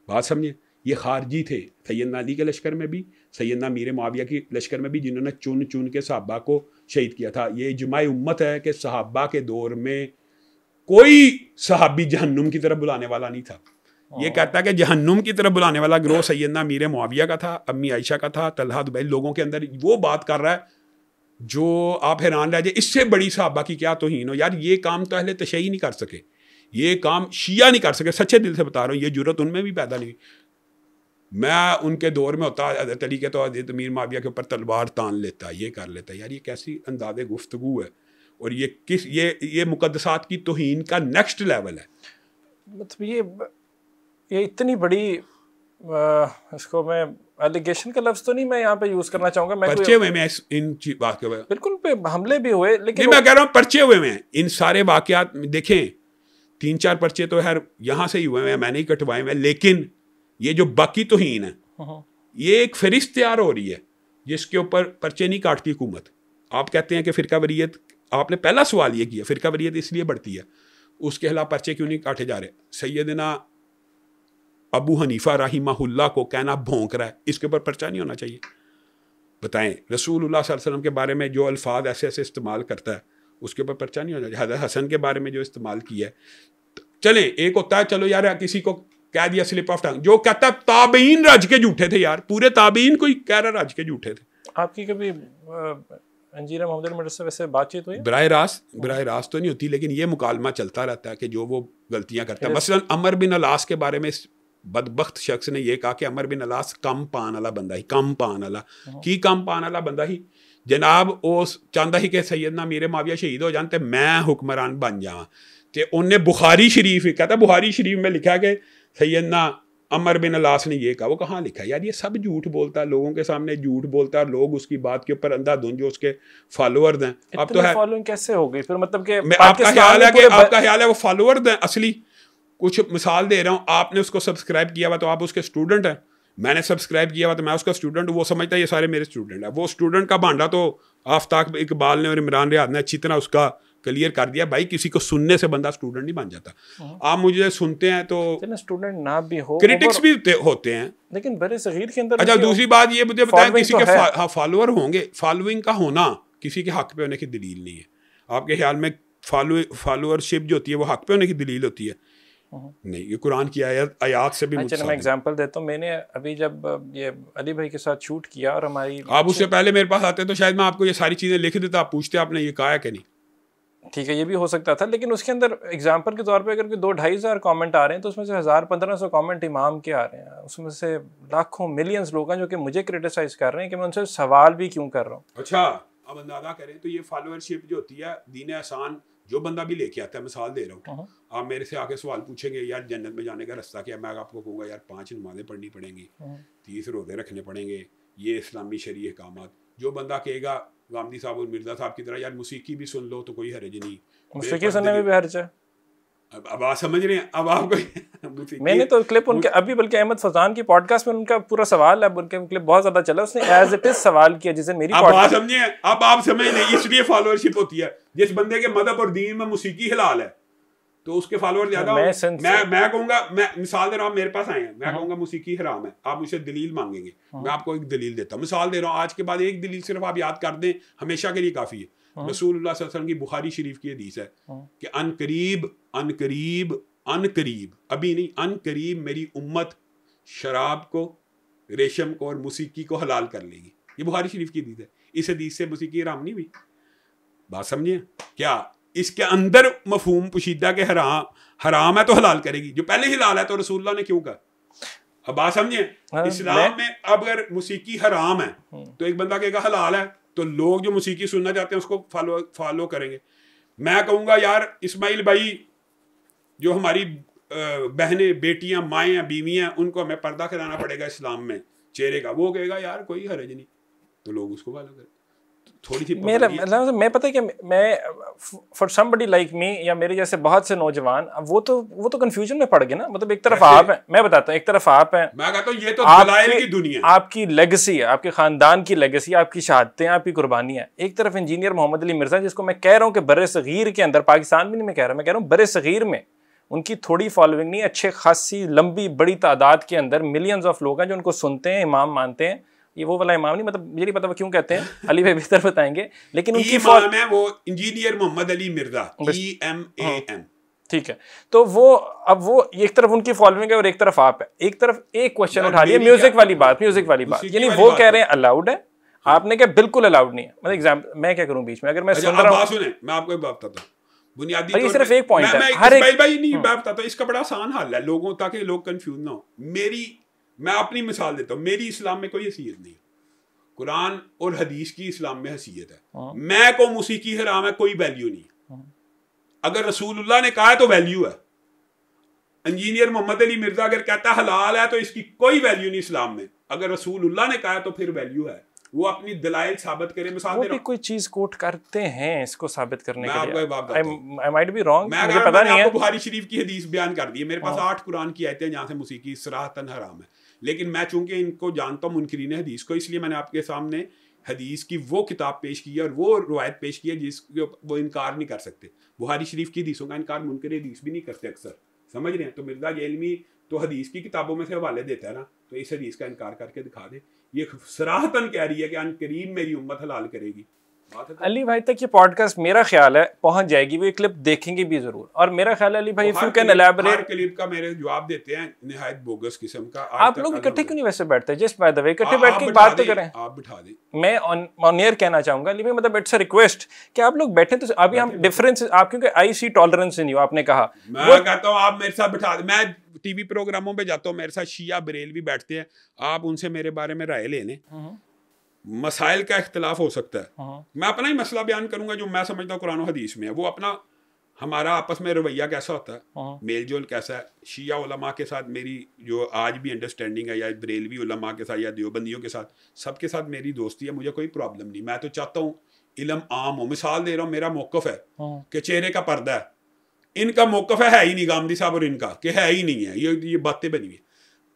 बात समझिए, ये खारजी थे सैयदना अली के लश्कर में भी, सैयदना मीर मुआविया की लश्कर में भी, जिन्होंने चुन चुन के सहाबा को शहीद किया था। ये इजमाई उम्मत है कि सहाबा के दौर में कोई सहाबी जहन्नुम की तरफ बुलाने वाला नहीं था। ये कहता है कि जहन्नुम की तरफ बुलाने वाला गिरोह सैयदना मीर मुआविया का था, अम्मी आयशा का था, तलहा दुबैल लोगों के अंदर वो बात कर रहा है जो आप हैरान रह जाए, इससे बड़ी सहाबा की क्या तौहीन हो यार। ये काम तो अहले तशय्युई नहीं कर सके, ये काम शिया नहीं कर सके, सच्चे दिल से बता रहा हूँ, ये जुर्रत उनमें भी पैदा नहीं। मैं उनके दौर में होता हज़रत अली के तो हज़रत मीर मुआविया के ऊपर तलवार तान लेता, ये कर लेता। यार ये कैसी अंदाज़े गुफ्तगू है, और ये किस ये मुक़द्दसात की तौहीन का नेक्स्ट लेवल है। मतलब ये इतनी बड़ी इसको मैं एलिगेशन का लफ्ज़ तो नहीं मैं यहाँ पे यूज़ करना चाहूँगा, मैं पर्चे हुए में इन वाक़े बिल्कुल पे हमले भी हुए, लेकिन मैं कह रहा हूँ पर्चे हुए में इन सारे वाक़यात देखें, 3-4 पर्चे तो यार यहाँ से ही हुए हैं, मैंने ही कटवाए हैं, लेकिन ये जो बाकी तौहीन है ये एक फहरिस्त तैयार हो रही है जिसके ऊपर पर्चे नहीं काटती हुकूमत। आप कहते हैं कि फ़िरका वरीयत, आपने पहला सवाल ये किया फ़िरका वरीयत इसलिए बढ़ती है, उसके खिलाफ पर्चे क्यों नहीं काटे जा रहे? सैयदना अबू हनीफा रहिमहुल्लाह को कहना भौंक रहा है, इसके ऊपर पर्चा नहीं होना चाहिए? बताएं, रसूलुल्लाह सल्लल्लाहु अलैहि वसल्लम के बारे में जो अल्फाज ऐसे ऐसे इस्तेमाल करता है उसके ऊपर पर्चा नहीं होना चाहिए? हज़रत हसन के बारे में जो इस्तेमाल किया है, चले एक होता है चलो यार किसी को कह दिया स्लिप ऑफ टंग, जो कहता है ताबीन राज के झूठे थे यार, पूरे ताबीन कोई कह रहा राज के झूठे थे। आपकी कभी अंजीरा मोहम्मद मिर्ज़ा से वैसे बातचीत हुई? बराह रास्त तो नहीं होती, लेकिन ये मुकालमा चलता रहता है कि जो वो गलतियां करता है। मसलन अमर बिन अलास के बारे में बदबख्त शख्स ने यह कहा कि अमर बिन अलास कम पान वाला बंदा ही, कम पान वाला की कम पान वाला बंदा ही जनाब उस चाहता ही कि सैयदना मीर मुआविया शहीद हो जाते मैं हुक्मरान बन जावां, ते उन्हें बुखारी शरीफ कहता, बुखारी शरीफ में लिखा कि सैयदना अमर बिन अलास ने ये कहा। वो कहाँ लिखा है यार? ये सब झूठ बोलता है, लोगों के सामने झूठ बोलता है, लोग उसकी बात के ऊपर अंधाधुंध जो उसके फॉलोअर्स हैं। अब तो है फॉलोइंग कैसे हो गई फिर? मतलब कि आपका ख्याल है वो फॉलोअर्स हैं असली? कुछ मिसाल दे रहा हूँ, आपने उसको सब्सक्राइब किया हुआ तो आप उसके स्टूडेंट हैं, मैंने सब्सक्राइब किया हुआ तो मैं उसका स्टूडेंट हूँ, वो समझता है ये सारे मेरे स्टूडेंट हैं। वो स्टूडेंट का भांडा तो आफ्ताब इकबाल ने और इमरान रियाद ने अच्छी तरह उसका क्लियर कर दिया। भाई किसी को सुनने से बंदा स्टूडेंट नहीं बन जाता। आप मुझे सुनते हैं तो स्टूडेंट ना भी हो, क्रिटिक्स भी होते हैं, लेकिन बड़े सगीर के अंदर। अच्छा दूसरी बात ये मुझे बताएं, किसी के फॉलोअर होंगे, फॉलोइंग का होना किसी के हक पे होने की दलील नहीं है। आपके ख्याल में फॉलोअरशिप जो होती है वो हक पे होने की दलील होती है? नहीं, ये कुरान की आयात से भी मुझसे। मैं एग्जांपल देता हूँ, मैंने अभी जब ये अली भाई के साथ शूट किया और हमारी, आप उससे पहले मेरे पास आते तो शायद मैं आपको ये सारी चीज़ें लिख देता, आप पूछते आपने ये कहा है कि नहीं। ठीक है, ये भी हो सकता था, लेकिन उसके अंदर एग्जांपल के तौर पे अगर कोई 2-2.5 हज़ार कमेंट आ रहे हैं तो उसमें से 1000-1500 कमेंट इमाम के आ रहे हैं, उसमें से लाखों मिलियंस लोग हैं जो कि मुझे क्रिटिसाइज कर रहे हैं कि मैं उनसे सवाल भी क्यों कर रहा हूँ। अच्छा अब अंदाजा करें तो ये फॉलोअरशिप जो होती है दीन एहसान जो बंदा भी लेके आता है, मिसाल दे रहा हूँ, आप मेरे से आके सवाल पूछेंगे यार जन्नत में जाने का रास्ता क्या है, मैं आपको कहूँगा यार 5 नमाज़ें पढ़नी पड़ेंगी, 30 रोज़े रखने पड़ेंगे, ये इस्लामी शरई अहकामात। जो बंदा कहेगा गांधी साहब और मिर्जा साहब की तरह यार मौसीकी भी सुन लो तो कोई हर्ज नहीं, मौसीकी सुनने में भी हर्ज है। अब आप समझ रहे हैं। अब आपको मैंने तो क्लिप उनके अभी बल्कि अहमद फजान की पॉडकास्ट में उनका पूरा सवाल है, उनके क्लिप बहुत ज्यादा चला, उसने एज इट इज सवाल किया जिसे मेरी आप समझिए। अब आप समझ नहीं, इसलिए फॉलोअरशिप होती है। जिस बंदे के मदहब और दीन में मौसीकी हलाल है तो उसके फॉलोअर ज्यादा। मैं कहूंगा, मैं मिसाल दे रहा हूँ, मेरे पास आए हैं, मैं कहूंगा मौसीकी हराम है, आप मुझसे दलील मांगेंगे, मैं आपको एक दलील देता हूँ। मिसाल दे रहा हूँ, आज के बाद एक दलील सिर्फ आप याद कर दें, हमेशा के लिए काफी है। रसूलुल्लाह सल्लल्लाहु अलैहि वसल्लम की बुखारी शरीफ की हदीस है कि अनकरीब अभी नहीं, अनकरीब मेरी उम्मत शराब को, रेशम को और मौसीकी को हलाल कर लेगी। ये बुखारी शरीफ की हदीस है। इस हदीस से मौसीकी हराम नहीं हुई। बात समझिए क्या? इसके अंदर मफहूम पुशीदा के हराम है तो हलाल करेगी, जो पहले हलाल है तो रसूलुल्लाह ने क्यों कहा? अब बात समझिए। इस्लाम में अब अगर मौसीकी हराम है तो एक बंदा कहेगा हलाल है, तो लोग जो मौसीकी सुनना चाहते हैं उसको फॉलो करेंगे। मैं कहूँगा यार इस्माइल भाई, जो हमारी बहनें, बेटियां, माएँ हैं, बीवियां हैं, उनको हमें पर्दा कराना पड़ेगा इस्लाम में चेहरे का, वो कहेगा यार कोई हर्ज नहीं, तो लोग उसको फॉलो करें। थोड़ी सी मेरा मतलब मैं पता है कि मैं फॉर समबडी लाइक मी या मेरे जैसे बहुत से नौजवान वो तो कंफ्यूजन में पड़ गए ना। मतलब एक तरफ आप हैं, मैं बताता हूँ, एक तरफ आप हैं, मैं कहता हूँ ये तो दलाइल की दुनिया, आपकी लेगेसी है, आपके खानदान की लेगेसी, आपकी शहादतें, आपकी कुर्बानियां। एक तरफ इंजीनियर मोहम्मद अली मिर्जा, जिसको मैं कह रहा हूँ कि बरे सगीर के अंदर, पाकिस्तान भी नहीं मैं कह रहा हूँ बरे सगीर में उनकी थोड़ी फॉलोइंग नहीं, अच्छे खासी लंबी बड़ी तादाद के अंदर मिलियंस ऑफ लोग हैं जो उनको सुनते हैं, इमाम मानते हैं। ये वो वाला इमाम नहीं, मतलब मुझे नहीं पता वो क्यों कहते हैं, अली भाई बेहतर बताएंगे, लेकिन उनकी इमाम है वो इंजीनियर मोहम्मद अली मिर्जा, EMAM। ठीक है, तो वो अब वो एक तरफ उनकी फॉलोइंग है और एक तरफ आप है। एक तरफ एक क्वेश्चन उठा लिया म्यूजिक वाली बात, यानी वो कह रहे हैं अलाउड है, आपने क्या बिल्कुल अलाउड नहीं है। मतलब एग्जाम्पल मैं क्या करूं बीच में, अगर मैं सुन रहा हूं, मैं आपको एक बात बताता हूं, बुनियादी सिर्फ एक पॉइंट है, हर एक भाई नहीं मैं बताता हूं, इसका बड़ा आसान हल है लोगों, ताकि लोग कंफ्यूज ना हो। मैं अपनी मिसाल देता हूँ, मेरी इस्लाम में कोई हैसियत नहीं, कुरान और हदीस की इस्लाम में हैसियत है। मैं को मौसीकी हराम है, कोई वैल्यू नहीं। अगर रसूलुल्लाह ने कहा है तो वैल्यू है। इंजीनियर मोहम्मद अली मिर्जा अगर कहता है हलाल है तो इसकी कोई वैल्यू नहीं इस्लाम में। अगर रसूलुल्लाह ने कहा है तो फिर वैल्यू है। वो अपनी दलाइल साबित करे। मिसाल दे रहा हूं, कोई चीज कोट करते हैं इसको साबित करने के लिए। आई माइट बी रॉन्ग, मुझे पता नहीं है। बुखारी शरीफ की हदीस बयान कर दी है, मेरे पास 8 कुरान की आयतें हैं जहां से मौसीकी सराहतन हराम है। लेकिन मैं चूंकि इनको जानता हूँ मुनकरीन हदीस को, इसलिए मैंने आपके सामने हदीस की वो किताब पेश की है और वो रवायत पेश की है जिसको वो इनकार नहीं कर सकते। बुखारी शरीफ की हदीसों का इनकार मुनकर हदीस भी नहीं करते अक्सर, समझ रहे हैं। तो मिर्जा जेलमी तो हदीस की किताबों में से हवाले देता है ना, तो इस हदीस का इनकार करके दिखा दे। ये सराहतन कह रही है कि अनकरीब मेरी उम्मत हलाल करेगी। अली भाई तक ये पॉडकास्ट मेरा ख्याल है पहुंच जाएगी, वो ये क्लिप देखेंगे भी जरूर। और मेरा ख्याल है अली भाई, if you can elaborate, clip का मेरे जवाब देते हैं निहायत बोगस किस्म का। आप लोग इकट्ठे क्यों नहीं वैसे बैठते? जस्ट बाय द वे इकट्ठे बैठ के बात तो करें। आप बिठा दें। मैं ऑन एयर कहना चाहूंगा अली भाई, मतलब इट्स अ रिक्वेस्ट कि आप लोग बैठे। तो अभी हम डिफरेंस, आप क्योंकि आई सी टॉलरेंस इन यू, आपने कहा, मैं कहता हूँ आप मेरे साथ बिठा दें। मैं टीवी प्रोग्रामों पे जाता हूँ, मेरे साथ शिया बरेलवी बैठते हैं, आप उनसे मेरे बारे में राय ले लें। मसाइल का इख्तिलाफ हो सकता है, मैं अपना ही मसला बयान करूंगा जो मैं समझता हूँ कुरान और हदीस में है। वो अपना हमारा आपस में रवैया कैसा होता है, मेल जोल कैसा है। शिया उलमा के साथ मेरी जो आज भी अंडरस्टैंडिंग है, या बरेलवी उलमा के साथ या देवबंदियों के साथ, सबके साथ मेरी दोस्ती है, मुझे कोई प्रॉब्लम नहीं। मैं तो चाहता हूँ इल्म आम हो। मिसाल दे रहा हूँ, मेरा मौक़िफ़ है कि चेहरे का पर्दा है, इनका मौक़िफ़ है ही नहीं, गांधी साहब और इनका कि है ही नहीं है, ये बातें बनी हुई है।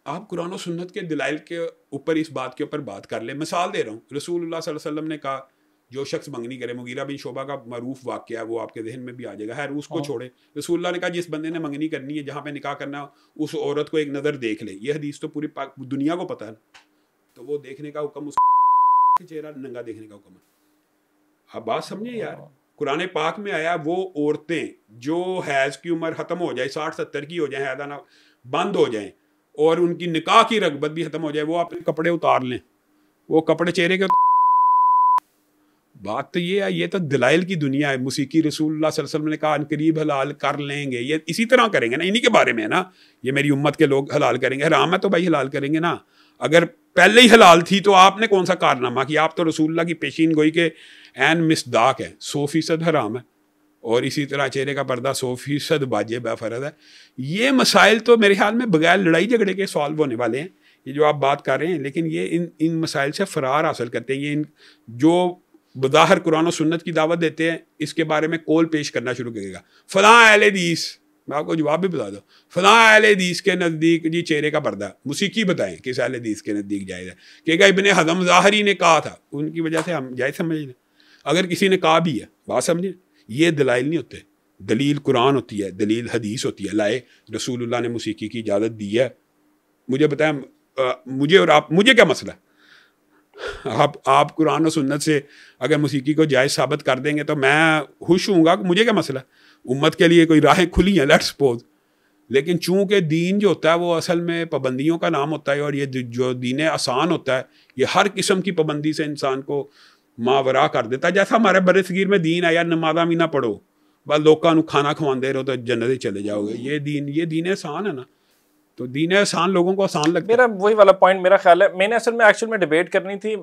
आप कुरान और सुन्नत के दलाइल के ऊपर इस बात के ऊपर बात कर ले। मिसाल दे रहा हूँ, रसूलुल्लाह सल्लल्लाहु अलैहि वसल्लम ने कहा जो शख्स मंगनी करे, मुगीरा बिन शोबा का मरूफ वाक़या है, वो आपके जहन में भी आ जाएगा, है उसको छोड़े। रसूलुल्लाह ने कहा जिस बंदे ने मंगनी करनी है, जहाँ पे निकाह करना, उस औरत को एक नज़र देख ले। ये हदीस तो पूरी दुनिया को पता है, तो वो देखने का हुक्म, उसका चेहरा नंगा देखने का हुक्म है। आप बात समझे यार, कुरान पाक में आया वो औरतें जो हैज़ की उम्र ख़त्म हो जाए, 60-70 की हो जाए, हैदा ना बंद हो जाए और उनकी निकाह की रगबत भी खत्म हो जाए, वो अपने कपड़े उतार लें, वो कपड़े चेहरे के। बात तो ये है, ये तो दलाइल की दुनिया है। मौसीकी रसूलुल्लाह सल्लल्लाहु अलैहि वसल्लम ने कहा अनकरीब हलाल कर लेंगे, ये इसी तरह करेंगे ना, इन्हीं के बारे में है ना, ये मेरी उम्मत के लोग हलाल करेंगे। हराम है तो भाई हलाल करेंगे ना। अगर पहले ही हलाल थी तो आपने कौन सा कारनामा किया? आप तो रसूलुल्लाह की पेशीन गोई के एन मिसदाक है, 100% हराम है, और इसी तरह चेहरे का पर्दा 100% वाजिब है, फ़र्ज़ है। ये मसाइल तो मेरे ख्याल में बगैर लड़ाई झगड़े के सॉल्व होने वाले हैं, ये जो आप बात कर रहे हैं, लेकिन ये इन मसाइल से फ़रार हासिल करते हैं। ये जो बज़ाहिर कुरान और सुन्नत की दावत देते हैं, इसके बारे में कौल पेश करना शुरू करेगा, फ़लाँ अहले हदीस, मैं आपको जवाब भी बता दूँ, फ़लाँ अहले हदीस के नज़दीक जी चेहरे का पर्दा, मुसीकी बताएं किस अहले हदीस के नज़दीक जायज़ है, कि इब्ने हज़म ज़ाहरी ने कहा था, उनकी वजह से हम जायज़ समझ लें। अगर किसी ने कहा भी है, बात समझें, ये दलाइल नहीं होते, दलील कुरान होती है, दलील हदीस होती है। लाए रसूलुल्लाह ने मुसीकी की इजाज़त दी है, मुझे बताएं, मुझे और आप, मुझे क्या मसला? आप कुरान और सुन्नत से अगर मुसीकी को जायज़ साबित कर देंगे तो मैं खुश हूँगा, मुझे क्या मसला? उम्मत के लिए कोई राहें खुली हैं, लेट्स सपोज। लेकिन चूँकि दीन जो होता है वो असल में पाबंदियों का नाम होता है, और ये जो दीन आसान होता है ये हर किस्म की पाबंदी से इंसान को मावरा कर देता है। जैसा हमारे बड़े सगीर में दीन आया, नमाज़ा भी ना पढ़ो, बस लोगों को खाना खवाते रहो तो जन्नत चले जाओगे, ये दीन आसान है ना। तो दीन आसान लोगों को आसान लगता है। मेरा वही वाला पॉइंट मेरा ख्याल है, मैंने असल में एक्चुअल में डिबेट करनी थी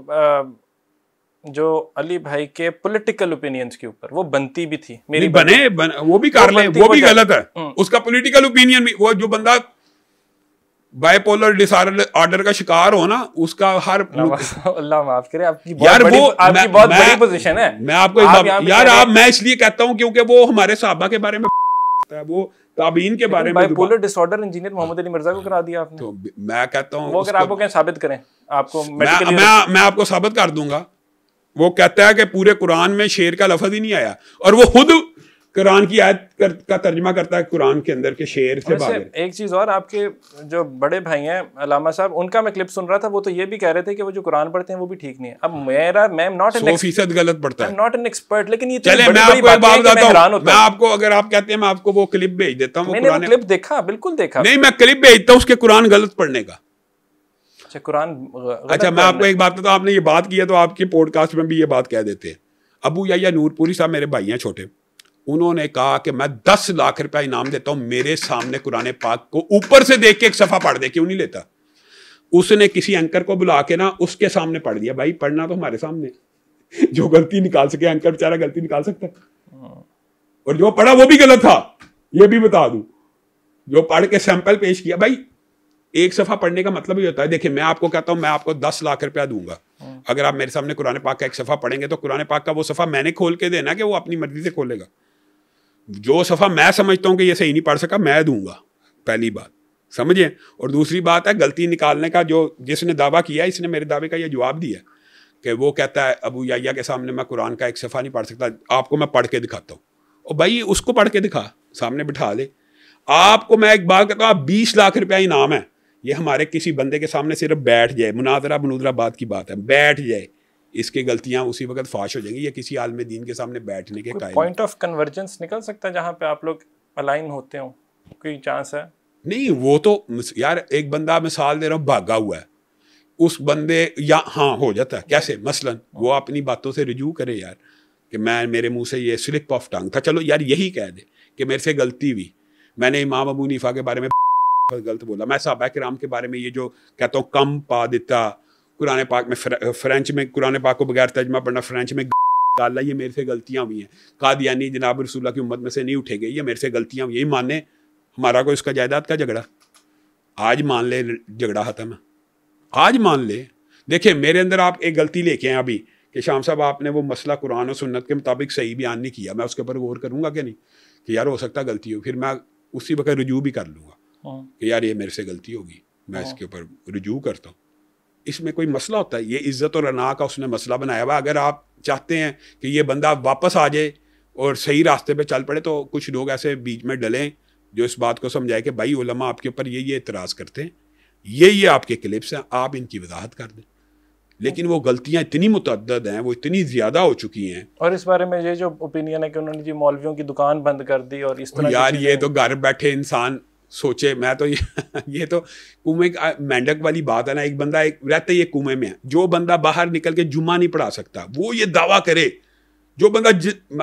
जो अली भाई के पॉलिटिकल ओपिनियंस के ऊपर, वो बनती भी थी मेरी, बने वो भी कर ले, वो भी गलत है, उसका पॉलिटिकल ओपिनियन भी, वो जो बंदा बाइपोलर डिसऑर्डर का शिकार हो ना, उसका हर अल्लाह माफ करे, आपकी बहुत बड़ी पोजीशन है। मैं आपको यार मैं इसलिए कहता हूँ क्योंकि वो हमारे सहाबा के बारे में है, वो ताबीन के बारे में। Bipolar disorder engineer Mohammad Ali Mirza को करा दिया आपने। तो मैं कहता हूँ वो अगर आपको कहें साबित करें, आपको मैं आपको साबित कर दूंगा। वो कहता है कि पूरे कुरान में शेर का लफ्ज ही नहीं आया, और वो खुद कुरान की आयत का तर्जमा करता है कुरान के अंदर के शेर से बाहर। एक चीज और, आपके जो बड़े भाई हैं अलामा साहब, उनका मैं क्लिप सुन रहा था, वो तो ये भी कह रहे थे कि वो जो कुरान पढ़ते हैं वो भी ठीक नहीं है। अब मैं नॉट 100% गलत पढ़ता है, नॉट एन एक्सपर्ट, लेकिन ये चले मैं आपको एक बात बताता हूं, मैं आपको, अगर आप कहते हैं मैं आपको वो क्लिप भेज देता हूँ। मैंने वो क्लिप देखा, बिल्कुल देखा। नहीं, मैं क्लिप भेजता हूँ उसके कुरान गलत पढ़ने का। अच्छा, कुरान। अच्छा, मैं आपको एक बात बताऊँ, आपने ये बात की है तो आपके पॉडकास्ट में भी ये बात कह देते हैं। अबू याया नूरपुरी साहब मेरे भाई हैं छोटे, उन्होंने कहा कि मैं 10 लाख रुपया इनाम देता हूं मेरे सामने कुरान पाक को ऊपर से देख के एक सफ़ा पढ़ दे। क्यों नहीं लेता? उसने किसी एंकर को बुला के ना उसके सामने पढ़ दिया। भाई पढ़ना तो हमारे सामने, जो गलती निकाल सके, एंकर बेचारा गलती निकाल सकता है, और जो पढ़ा वो भी गलत था, ये भी बता दूं। जो पढ़ के सैंपल पेश किया, भाई एक सफ़ा पढ़ने का मतलब ही होता है। देखिए, मैं आपको कहता हूं मैं आपको 10 लाख रुपया दूंगा अगर आप मेरे सामने कुरान पाक का एक सफ़ा पढ़ेंगे, तो कुरान पाक का वो सफ़ा मैंने खोल के देना कि वो अपनी मर्जी से खोलेगा। जो सफ़ा मैं समझता हूँ कि ये सही नहीं पढ़ सका, मैं दूंगा, पहली बात समझिए। और दूसरी बात है गलती निकालने का, जो जिसने दावा किया, इसने मेरे दावे का ये जवाब दिया कि वो कहता है अबू याया के सामने मैं कुरान का एक सफ़ा नहीं पढ़ सकता, आपको मैं पढ़ के दिखाता हूँ। और भाई उसको पढ़ के दिखा, सामने बिठा ले। आपको मैं एक बात कहता हूँ, 20 लाख रुपया इनाम है, ये हमारे किसी बंदे के सामने सिर्फ बैठ जाए, मुनाजरा बनूजरा बात की बात है, बैठ जाए, इसकी गलतियां उसी वक्त फाश हो जाएंगी। ये किसी आलम दीन के सामने बैठने के कायल। पॉइंट ऑफ कन्वर्जेंस निकल सकता है जहां पे आप लोग अलाइन होते हो, कोई चांस है? नहीं, वो तो यार एक बंदा मिसाल दे रहा हूँ भागा हुआ है, उस बंदे या हाँ हो जाता है कैसे, मसलन वो अपनी बातों से रिजू करे यार कि मैं, मेरे मुंह से ये स्लिप ऑफ टंग था, चलो यार यही कह दे कि मेरे से गलती हुई, मैंने इमाम अबू हनीफा के बारे में गलत बोला, मैं सहाबा किराम के बारे में ये जो कहता हूँ कम पा देता, कुरान पाक में फ्रेंच में कुरान पाक को बगैर तर्जमा पढ़ना, फ्रेंच में डाला, ये मेरे से गलतियाँ हुई हैं। कादियानी जनाब रसूलुल्लाह की उम्मत में से नहीं उठेगी, ये मेरे से गलतियाँ हुई, यही माने हमारा कोई उसका जायदाद का झगड़ा, आज मान ले झगड़ा खत्म है, आज मान ले। देखिए मेरे अंदर आप एक गलती लेके आए अभी कि शाम साहब आपने वो मसला कुरान और सुन्नत के मुताबिक सही बयान नहीं किया, मैं उसके ऊपर गौर करूँगा कि नहीं कि यार हो सकता गलती हो, फिर मैं उसी वक्त रुजू भी कर लूँगा कि यार ये मेरे से गलती होगी, मैं इसके ऊपर रुजू करता हूँ। इसमें कोई मसला होता है? ये इज़्ज़त और अना का उसने मसला बनाया हुआ। अगर आप चाहते हैं कि ये बंदा वापस आ जाए और सही रास्ते पे चल पड़े, तो कुछ लोग ऐसे बीच में डलें जो इस बात को समझाए कि भाई उलमा आपके ऊपर ये एतराज़ करते हैं, ये आपके क्लिप्स हैं, आप इनकी वजाहत कर दें। लेकिन वो गलतियाँ इतनी मुतअद्दद हैं, वो इतनी ज़्यादा हो चुकी हैं। और इस बारे में ये जो ओपिनियन है कि उन्होंने जी मौलवियों की दुकान बंद कर दी और इस तरह, यार ये तो घर बैठे इंसान सोचे, मैं तो ये तो कुएं मेंढक वाली बात है ना। एक बंदा एक रहते ये कुएं में है, जो बंदा बाहर निकल के जुम्मा नहीं पढ़ा सकता वो ये दावा करे, जो बंदा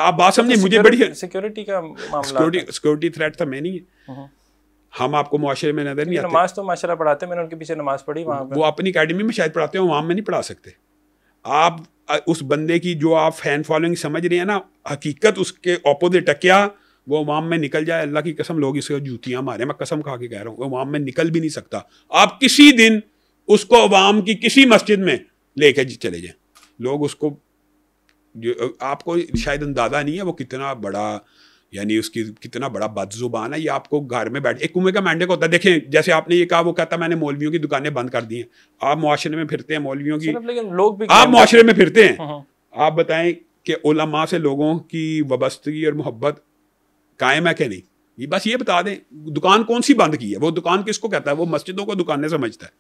आप बात समझे, मुझे बड़ी सिक्योरिटी का मामला, सिक्योरिटी थ्रेट था, मैं नहीं है, हम आपको मुआशरे में नजर नहीं आते। नमाज तो माशाल्लाह पढ़ाते, मैंने उनके पीछे नमाज पढ़ी वहाँ पे, वो अपनी अकेडमी में शायद पढ़ाते हो, वहाँ में नहीं पढ़ा सकते। आप उस बंदे की जो आप फैन फॉलोइंग समझ रहे हैं ना, हकीकत उसके ऑपोजिट है। क्या वो अवाम में निकल जाए? अल्लाह की कसम लोग इसे जूतियां मारे, मैं कसम खा के कह रहा हूँ, वो अवाम में निकल भी नहीं सकता। आप किसी दिन उसको अवाम की किसी मस्जिद में लेके चले जाएं, लोग उसको, जो आपको शायद अंदाजा नहीं है वो कितना बड़ा, यानी उसकी कितना बड़ा बदजुबान है। ये आपको घर में बैठ, एक कुएं का मेंढक होता है। देखें जैसे आपने ये कहा, वो कहता मैंने मौलवियों की दुकानें बंद कर दी हैं। आप मुआशरे में फिरते हैं मौलवियों की, लेकिन लोग भी आप मुआशरे में फिरते हैं, आप बताएं कि उलमा से लोगों की वाबस्तगी और मोहब्बत कायम है कि नहीं? ये बस ये बता दें, दुकान कौन सी बंद की है? वो दुकान किसको कहता है? वो मस्जिदों को दुकानें समझता है,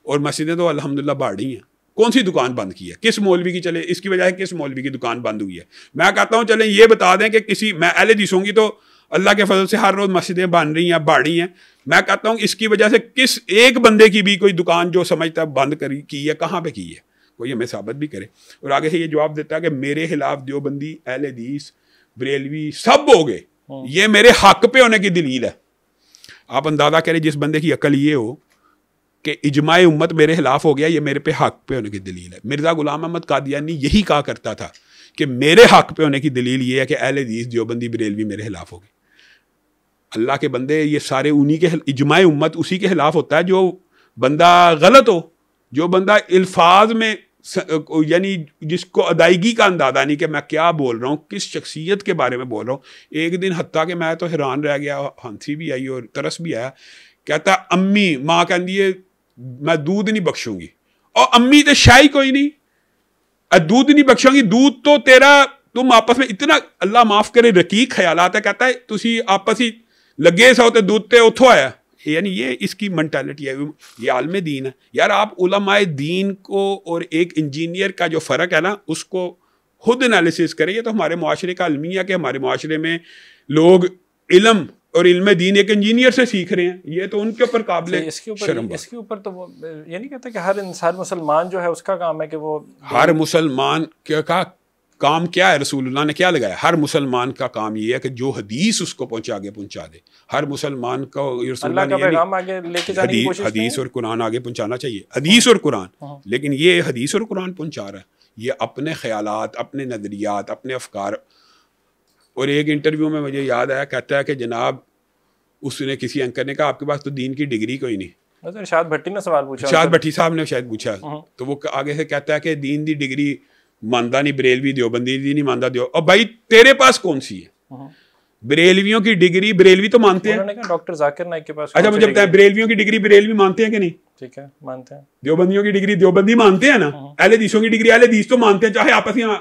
और मस्जिदें तो अल्हम्दुलिल्लाह बाढ़ी हैं। कौन सी दुकान बंद की है? किस मौलवी की, चले इसकी वजह से किस मौलवी की दुकान बंद हुई है? मैं कहता हूँ चलें ये बता दें कि किसी, मैं अहले हदीस होंगी तो अल्लाह के फजल से हर रोज़ मस्जिदें बन रही हैं, बाढ़ी हैं। मैं कहता हूँ इसकी वजह से किस एक बंदे की भी कोई दुकान जो समझता है बंद करी की है, कहाँ पे की है? कोई हमें साबित भी करे। और आगे से ये जवाब देता है कि मेरे खिलाफ देवबंदी, अहले हदीस, बरेलवी सब हो गए, ये मेरे हक पे होने की दलील है। आप अंदाज़ा करें जिस बंदे की अकल ये हो कि इजमाए उम्मत मेरे खिलाफ हो गया, ये मेरे पे हक पे होने की दलील है। मिर्ज़ा गुलाम अहमद कादियानी यही कहा करता था कि मेरे हक पे होने की दलील ये है कि अहले हदीस, देवबंदी, बरेलवी मेरे खिलाफ हो गए। अल्लाह के बंदे, ये सारे उन्हीं के, इजमाए उम्मत उसी के खिलाफ होता है जो बंदा गलत हो, जो बंदा अल्फाज में यानी जिसको अदायगी का अंदाजा नहीं कि मैं क्या बोल रहा हूँ, किस शख्सियत के बारे में बोल रहा हूँ। एक दिन हत्ता कि मैं तो हैरान रह गया, हंसी भी आई और तरस भी आया। कहता अम्मी, माँ कहती है मैं दूध नहीं बख्शूंगी, और अम्मी तो शाही कोई नहीं, दूध नहीं बख्शूंगी, दूध तो तेरा, तुम आपस में इतना, अल्लाह माफ करे, रकीक ख्यालात है। कहता है तुसी आपस ही लगे सो तो दूध ते उथो आया, यानी ये इसकी मेंटालिटी है, ये आलम दीन है। यार आप उलमाए दीन को और एक इंजीनियर का जो फ़र्क है ना, उसको खुद एनालिसिस करें। ये तो हमारे मुआशरे का अलमिया कि हमारे मुआशरे में लोग इल्म और इल्म दीन एक इंजीनियर से सीख रहे हैं, ये तो उनके ऊपर काबिल शर्म। इसके ऊपर तो वो ये नहीं कहता कि हर इंसान मुसलमान जो है उसका काम है कि वो, हर मुसलमान का काम क्या है? रसूलुल्लाह ने क्या लगाया? हर मुसलमान का काम ये है कि जो हदीस उसको आगे पहुंचा दे। हर मुसलमान को अल्लाह का पैगाम आगे लेके जाने की कोशिश, हदीस और कुरान आगे पहुंचाना चाहिए, हदीस और कुरान। लेकिन ये हदीस और कुरान पहुंचा रहा है, ये अपने ख्यालात, अपने नज़रियात, अपने अफकार। और एक इंटरव्यू में मुझे याद आया, कहता है कि जनाब, उसने किसी एंकर ने कहा आपके पास तो दीन की डिग्री कोई नहीं। इरशाद भट्टी ने सवाल पूछा, इरशाद भट्टी साहब ने शायद पूछा, तो वो आगे से कहता है कि दीन की डिग्री मानदा नहीं, बरेलवी देवबंदी नहीं मानदा दो। और भाई तेरे पास कौन सी है? बरेलवियों की डिग्री बरेलवी तो मानते हैं, डॉक्टर जाकिर नाइक के पास। अच्छा मुझे बताया, बरेलवियों की डिग्री बरेलवी मानते हैं कि नहीं? ठीक है, मानते हैं। देवबंदियों की डिग्री देवबंदी मानते हैं ना, अहले हदीसों की डिग्री अहले हदीस तो मानते हैं, चाहे आपस में।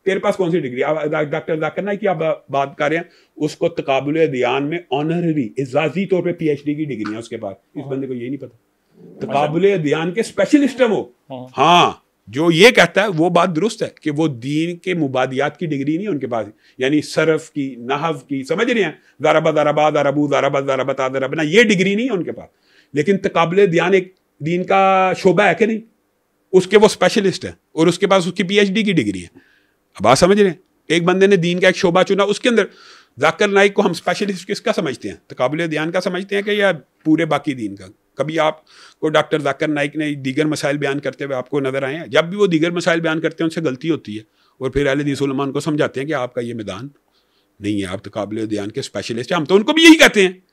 तेरे पास कौन सी डिग्री? डॉक्टर जाकिर नाइक की आप बात कर रहे हैं, उसको तकाबुल अदयान में ऑनररी एजाजी तौर पे PhD की डिग्री है उसके पास। इस बंदे को ये नहीं पता, तकाबुल अदयान के स्पेशलिस्ट है वो। हाँ, जो ये कहता है वो बात दुरुस्त है कि वो दीन के मुबादियात की डिग्री नहीं है उनके पास, यानी सरफ की, नहव की, समझ रहे हैं, ज़राबा ज़राबा ज़राबू ज़राबा ज़राबता ज़राबना, ये डिग्री नहीं है उनके पास। लेकिन तकाबुल अदयान एक दीन का शोबा है कि नहीं? उसके वो स्पेशलिस्ट है, और उसके पास उसकी PhD की डिग्री है। अब आप समझ रहे हैं, एक बंदे ने दीन का एक शोबा चुना, उसके अंदर जाकिर नाइक को हम स्पेशलिस्ट किसका समझते हैं? तकाबुल अदयान का समझते हैं कि या पूरे बाकी दीन का? कभी आपको डॉक्टर जाकिर नाइक ने दीगर मसाइल बयान करते हुए आपको नजर आए हैं? जब भी वो दीगर मसाइल बयान करते हैं उनसे गलती होती है, और फिर अहले हदीस उलमा को समझाते हैं कि आपका ये मैदान नहीं है, आप तकाबुल अदयान के स्पेशलिस्ट हैं। हम तो उनको भी यही कहते हैं।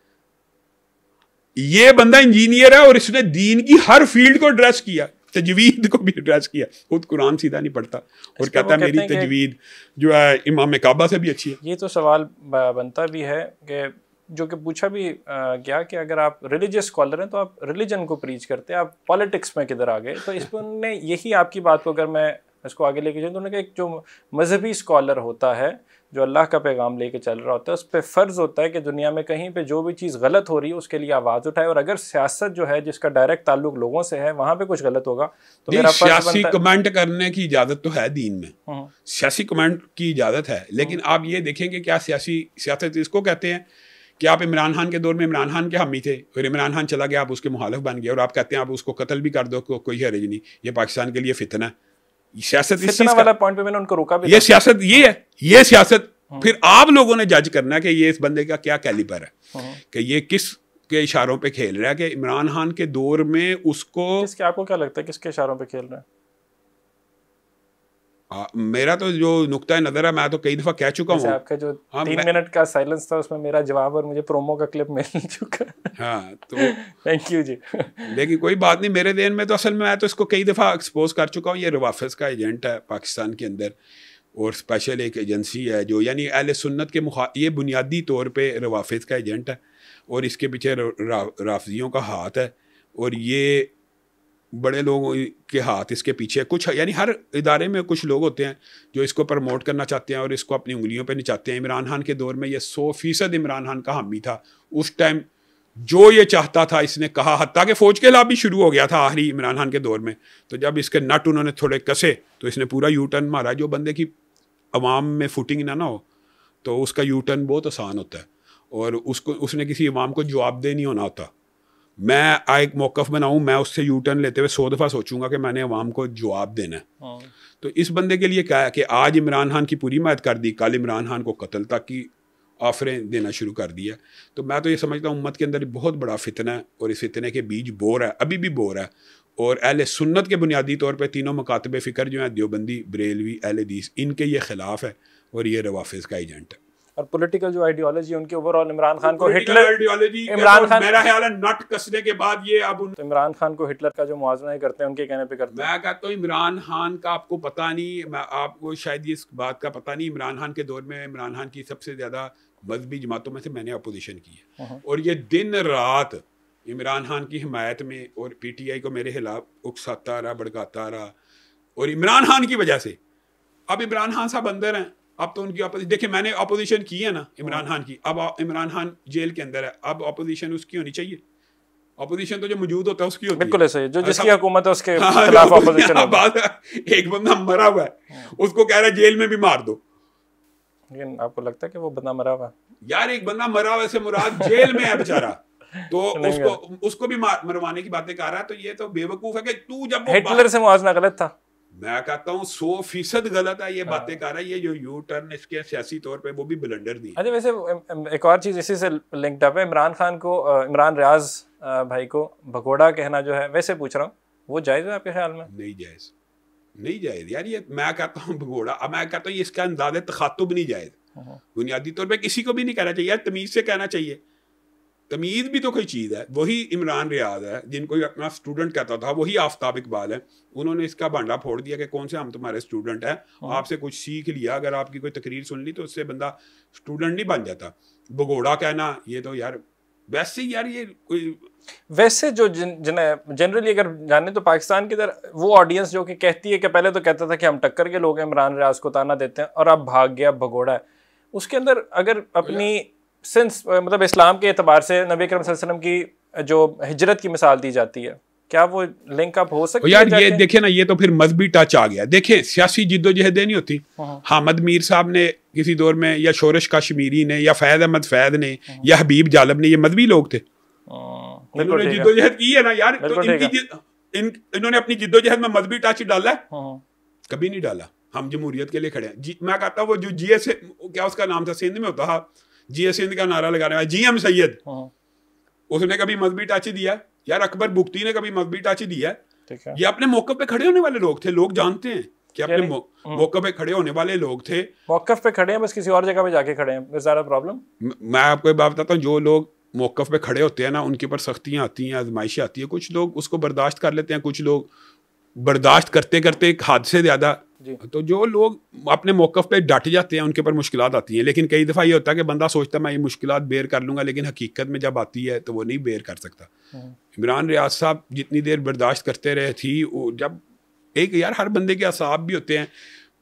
ये बंदा इंजीनियर है और इसने दीन की हर फील्ड को एड्रेस किया, तजवीद को भी एड्रेस किया। खुद कुरान सीधा नहीं पढ़ता और कहता है मेरी तजवीद जो है इमाम काबा से भी अच्छी है। ये तो सवाल बनता भी है कि जो कि पूछा भी गया कि अगर आप रिलीजियस स्कॉलर हैं तो आप रिलीजन को प्रीच करते हैं, आप पॉलिटिक्स में किधर आ गए? तो इस पर उन्होंने यही आपकी बात को अगर मैं इसको आगे लेके जाऊँ तो उन्होंने कहा एक जो मजहबी स्कॉलर होता है, जो अल्लाह का पैगाम लेके चल रहा होता है, उस पर फ़र्ज़ होता है कि दुनिया में कहीं पे जो भी चीज़ गलत हो रही है उसके लिए आवाज़ उठाए। और अगर सियासत जो है जिसका डायरेक्ट ताल्लुक लोगों से है, वहाँ पे कुछ गलत होगा तो मेरा सियासी कमेंट करने की इजाज़त तो है दीन में, सियासी कमेंट की इजाज़त है। लेकिन आप ये देखेंगे क्या सियासत इसको कहते हैं कि आप इमरान खान के दौर में इमरान खान के हामी थे, और इमरान खान चला गया, आप उसके मुखालिफ बन गए, और आप कहते हैं आप उसको कत्ल भी कर दो, कोई हर्ज नहीं, ये पाकिस्तान के लिए फितना है। सियासत इस चीज़ वाला पॉइंट पे मैंने उनको रोका भी, ये सियासत ये है, ये सियासत फिर आप लोगों ने जज करना है कि ये इस बंदे का क्या कैलिबर है, कि ये किस के इशारों पे खेल रहा है। कि इमरान खान के दौर में उसको आपको क्या लगता है किसके इशारों पे खेल रहा है? मेरा तो जो नुक्ता नज़र है, मैं तो कई दफ़ा कह चुका हूँ। आपका जो 3 मिनट का साइलेंस था उसमें मेरा जवाब और मुझे प्रोमो का क्लिप मिल चुका। हाँ तो थैंक यू जी। लेकिन कोई बात नहीं, मेरे देन में तो असल में मैं तो इसको कई दफ़ा एक्सपोज कर चुका हूँ। ये रवाफिज का एजेंट है पाकिस्तान के अंदर, और स्पेशल एक एजेंसी है जो यानी अहले सुन्नत के ये बुनियादी तौर पे रवाफिज का एजेंट है, और इसके पीछे राफजियों का हाथ है, और ये बड़े लोगों के हाथ इसके पीछे कुछ, यानी हर इदारे में कुछ लोग होते हैं जो इसको प्रमोट करना चाहते हैं और इसको अपनी उंगलियों पे नचाते हैं। इमरान खान के दौर में ये 100% इमरान खान का हामी था। उस टाइम जो ये चाहता था इसने कहा, हत्ता कि फ़ौज के खिलाफ भी शुरू हो गया था आखिरी इमरान खान के दौर में। तो जब इसके नट उन्होंने थोड़े कसे तो इसने पूरा यू टर्न मारा। जो बंदे की अवाम में फुटिंग ना हो तो उसका यू टर्न बहुत आसान होता है, और उसने किसी अवाम को जवाबदेह नहीं होना होता। मैं एक मौक़िफ़ बनाऊँ, मैं उससे यू टर्न लेते हुए 100 दफ़ा सोचूंगा कि मैंने अवाम को जवाब देना है। तो इस बंदे के लिए क्या है कि आज इमरान खान की पूरी मदद कर दी, कल इमरान खान को कत्ल तक की ऑफरें देना शुरू कर दिया। तो मैं तो ये समझता हूँ उम्मत के अंदर बहुत बड़ा फितना है, और इस फितने के बीज बोर है, अभी भी बोर है। और अहले सुन्नत के बुनियादी तौर पर तीनों मकातबे फ़िक्र जो हैं, देवबंदी, बरेलवी, अहले हदीस, इनके ये ख़िलाफ़ है, और ये रवाफिज़ का एजेंट है। और पॉलिटिकल जो आइडियोलॉजी उनके ओवरऑल इमरान खान को हिटलर आइडियोलॉजी, इमरान खान मेरा ख्याल है नट कसने के बाद ये अब तो इमरान खान को हिटलर का जो मुआवजा करते हैं उनके कहने पे करते हैं। मैं कहता हूँ इमरान खान का आपको पता नहीं, मैं आपको शायद इस बात का पता नहीं, इमरान खान के दौर में इमरान खान की सबसे ज़्यादा मजहबी जमातों में से मैंने अपोजिशन की है, और ये दिन रात इमरान खान की हिमायत में और PTI को मेरे खिलाफ उकसाता रहा, भड़काता रहा, और इमरान खान की वजह से अब इमरान खान साहब अंदर हैं। अब तो उनकी अपोजिशन देखिए, मैंने अपोजिशन की है ना इमरान खान की, अब इमरान खान जेल के अंदर है, अब अपोजिशन उसकी होनी चाहिए। अपोजिशन तो जो मौजूद होता है उसकी होती है। बिल्कुल ऐसे जो जिसकी हुकूमत है उसके खिलाफ अपोजिशन बात है। एक बंदा मरा हुआ है, उसको कह रहा है जेल में भी मार दो। लेकिन आपको लगता है कि वो बंदा मरा हुआ? यार एक बंदा मरा हुआ से मुराद जेल में है बेचारा, तो उसको भी मरवाने की बातें कर रहा है। तो ये तो बेवकूफ है कि तू जब हिटलर से मुआवजा गलत था। मैं कहता हूँ 100% गलत है ये बातें कर रहा है। ये जो यू टर्न इसके सियासी तौर पे वो भी ब्लंडर दी। अच्छा, वैसे एक और चीज़ इसी से लिंक्ड अप है, इमरान खान को इमरान रियाज भाई को भगोड़ा कहना जो है, वैसे पूछ रहा हूँ वो जायज़ है आपके ख्याल में? नहीं जायज़, नहीं जायज़ यार। ये मैं कहता हूँ भगोड़ा, अब मैं कहता हूँ इसका अंदाज़े तखातुब नहीं जायज़। बुनियादी तौर पर किसी को भी नहीं कहना चाहिए यार, तमीज़ से कहना चाहिए। तमीज़ भी तो कोई चीज़ है। वही इमरान रियाज है जिनको अपना स्टूडेंट कहता था, वही आफ्ताब इकबाल है। उन्होंने इसका भांडा फोड़ दिया कि कौन से हम तुम्हारे स्टूडेंट हैं, आपसे कुछ सीख लिया। अगर आपकी कोई तकरीर सुन ली तो उससे बंदा स्टूडेंट नहीं बन जाता। भगोड़ा कहना ये तो यार वैसे ही यार, ये कोई वैसे जो जनरली अगर जाने तो पाकिस्तान के इधर वो ऑडियंस जो कि कहती है कि पहले तो कहता था कि हम टक्कर के लोग हैं, इमरान रियाज को ताना देते हैं, और अब भाग गया भगोड़ा है। उसके अंदर अगर अपनी सिंस मतलब इस्लाम के एतबार से नबी करीम सल्लल्लाहु अलैहि वसल्लम की जो हिजरत की मिसाल दी जाती है, क्या वो लिंक अप हो सकती है? यार ये देखे ना, ये तो फिर मजहबी टच आ गया। देखे सियासी जिद्दोजहदें नहीं होती। हामिद मीर साहब ने किसी दौर में, या शोरश काश्मीरी ने, या फैद अहमद फैद ने, या हबीब जालब ने, ये मजहबी लोग थे। इन्होंने जिद्दोजहद की है ना यार। तो इन्होंने अपनी जिद्दोजहद में मजहबी टच डाला है? कभी नहीं डाला। हम जमहूरियत के लिए खड़े हैं। मैं कहता हूँ वो जो GS क्या उसका नाम था, सिंध में होता था, GS सिंध का नारा लगा रहा है, GM सैयद, उसने कभी मजहबी टच दिया? यार अकबर बुख्ती ने कभी मजहबी टच दिया? ये अपने मौके पे खड़े होने वाले लोग थे। लोग जानते हैं कि अपने मौके पे खड़े होने वाले लोग थे। मौकफ पे खड़े हैं, बस किसी और जगह पे जाके खड़े हैं, ज़्यादा प्रॉब्लम। मैं आपको एक बात बताता हूँ, जो लोग मौकफ पे खड़े होते हैं ना, उनके ऊपर सख्तियाँ आती हैं, आजमाइशें आती है। कुछ लोग उसको बर्दाश्त कर लेते हैं, कुछ लोग बर्दाश्त करते करते एक हद से ज़्यादा। तो जो लोग अपने मौक़िफ़ पे डट जाते हैं उनके ऊपर मुश्किलात आती हैं। लेकिन कई दफ़ा ये होता है कि बंदा सोचता है मैं ये मुश्किलात बेर कर लूँगा, लेकिन हकीकत में जब आती है तो वो नहीं बेर कर सकता। इमरान रियाज साहब जितनी देर बर्दाश्त करते रहे थी, जब एक यार हर बंदे के असाब भी होते हैं।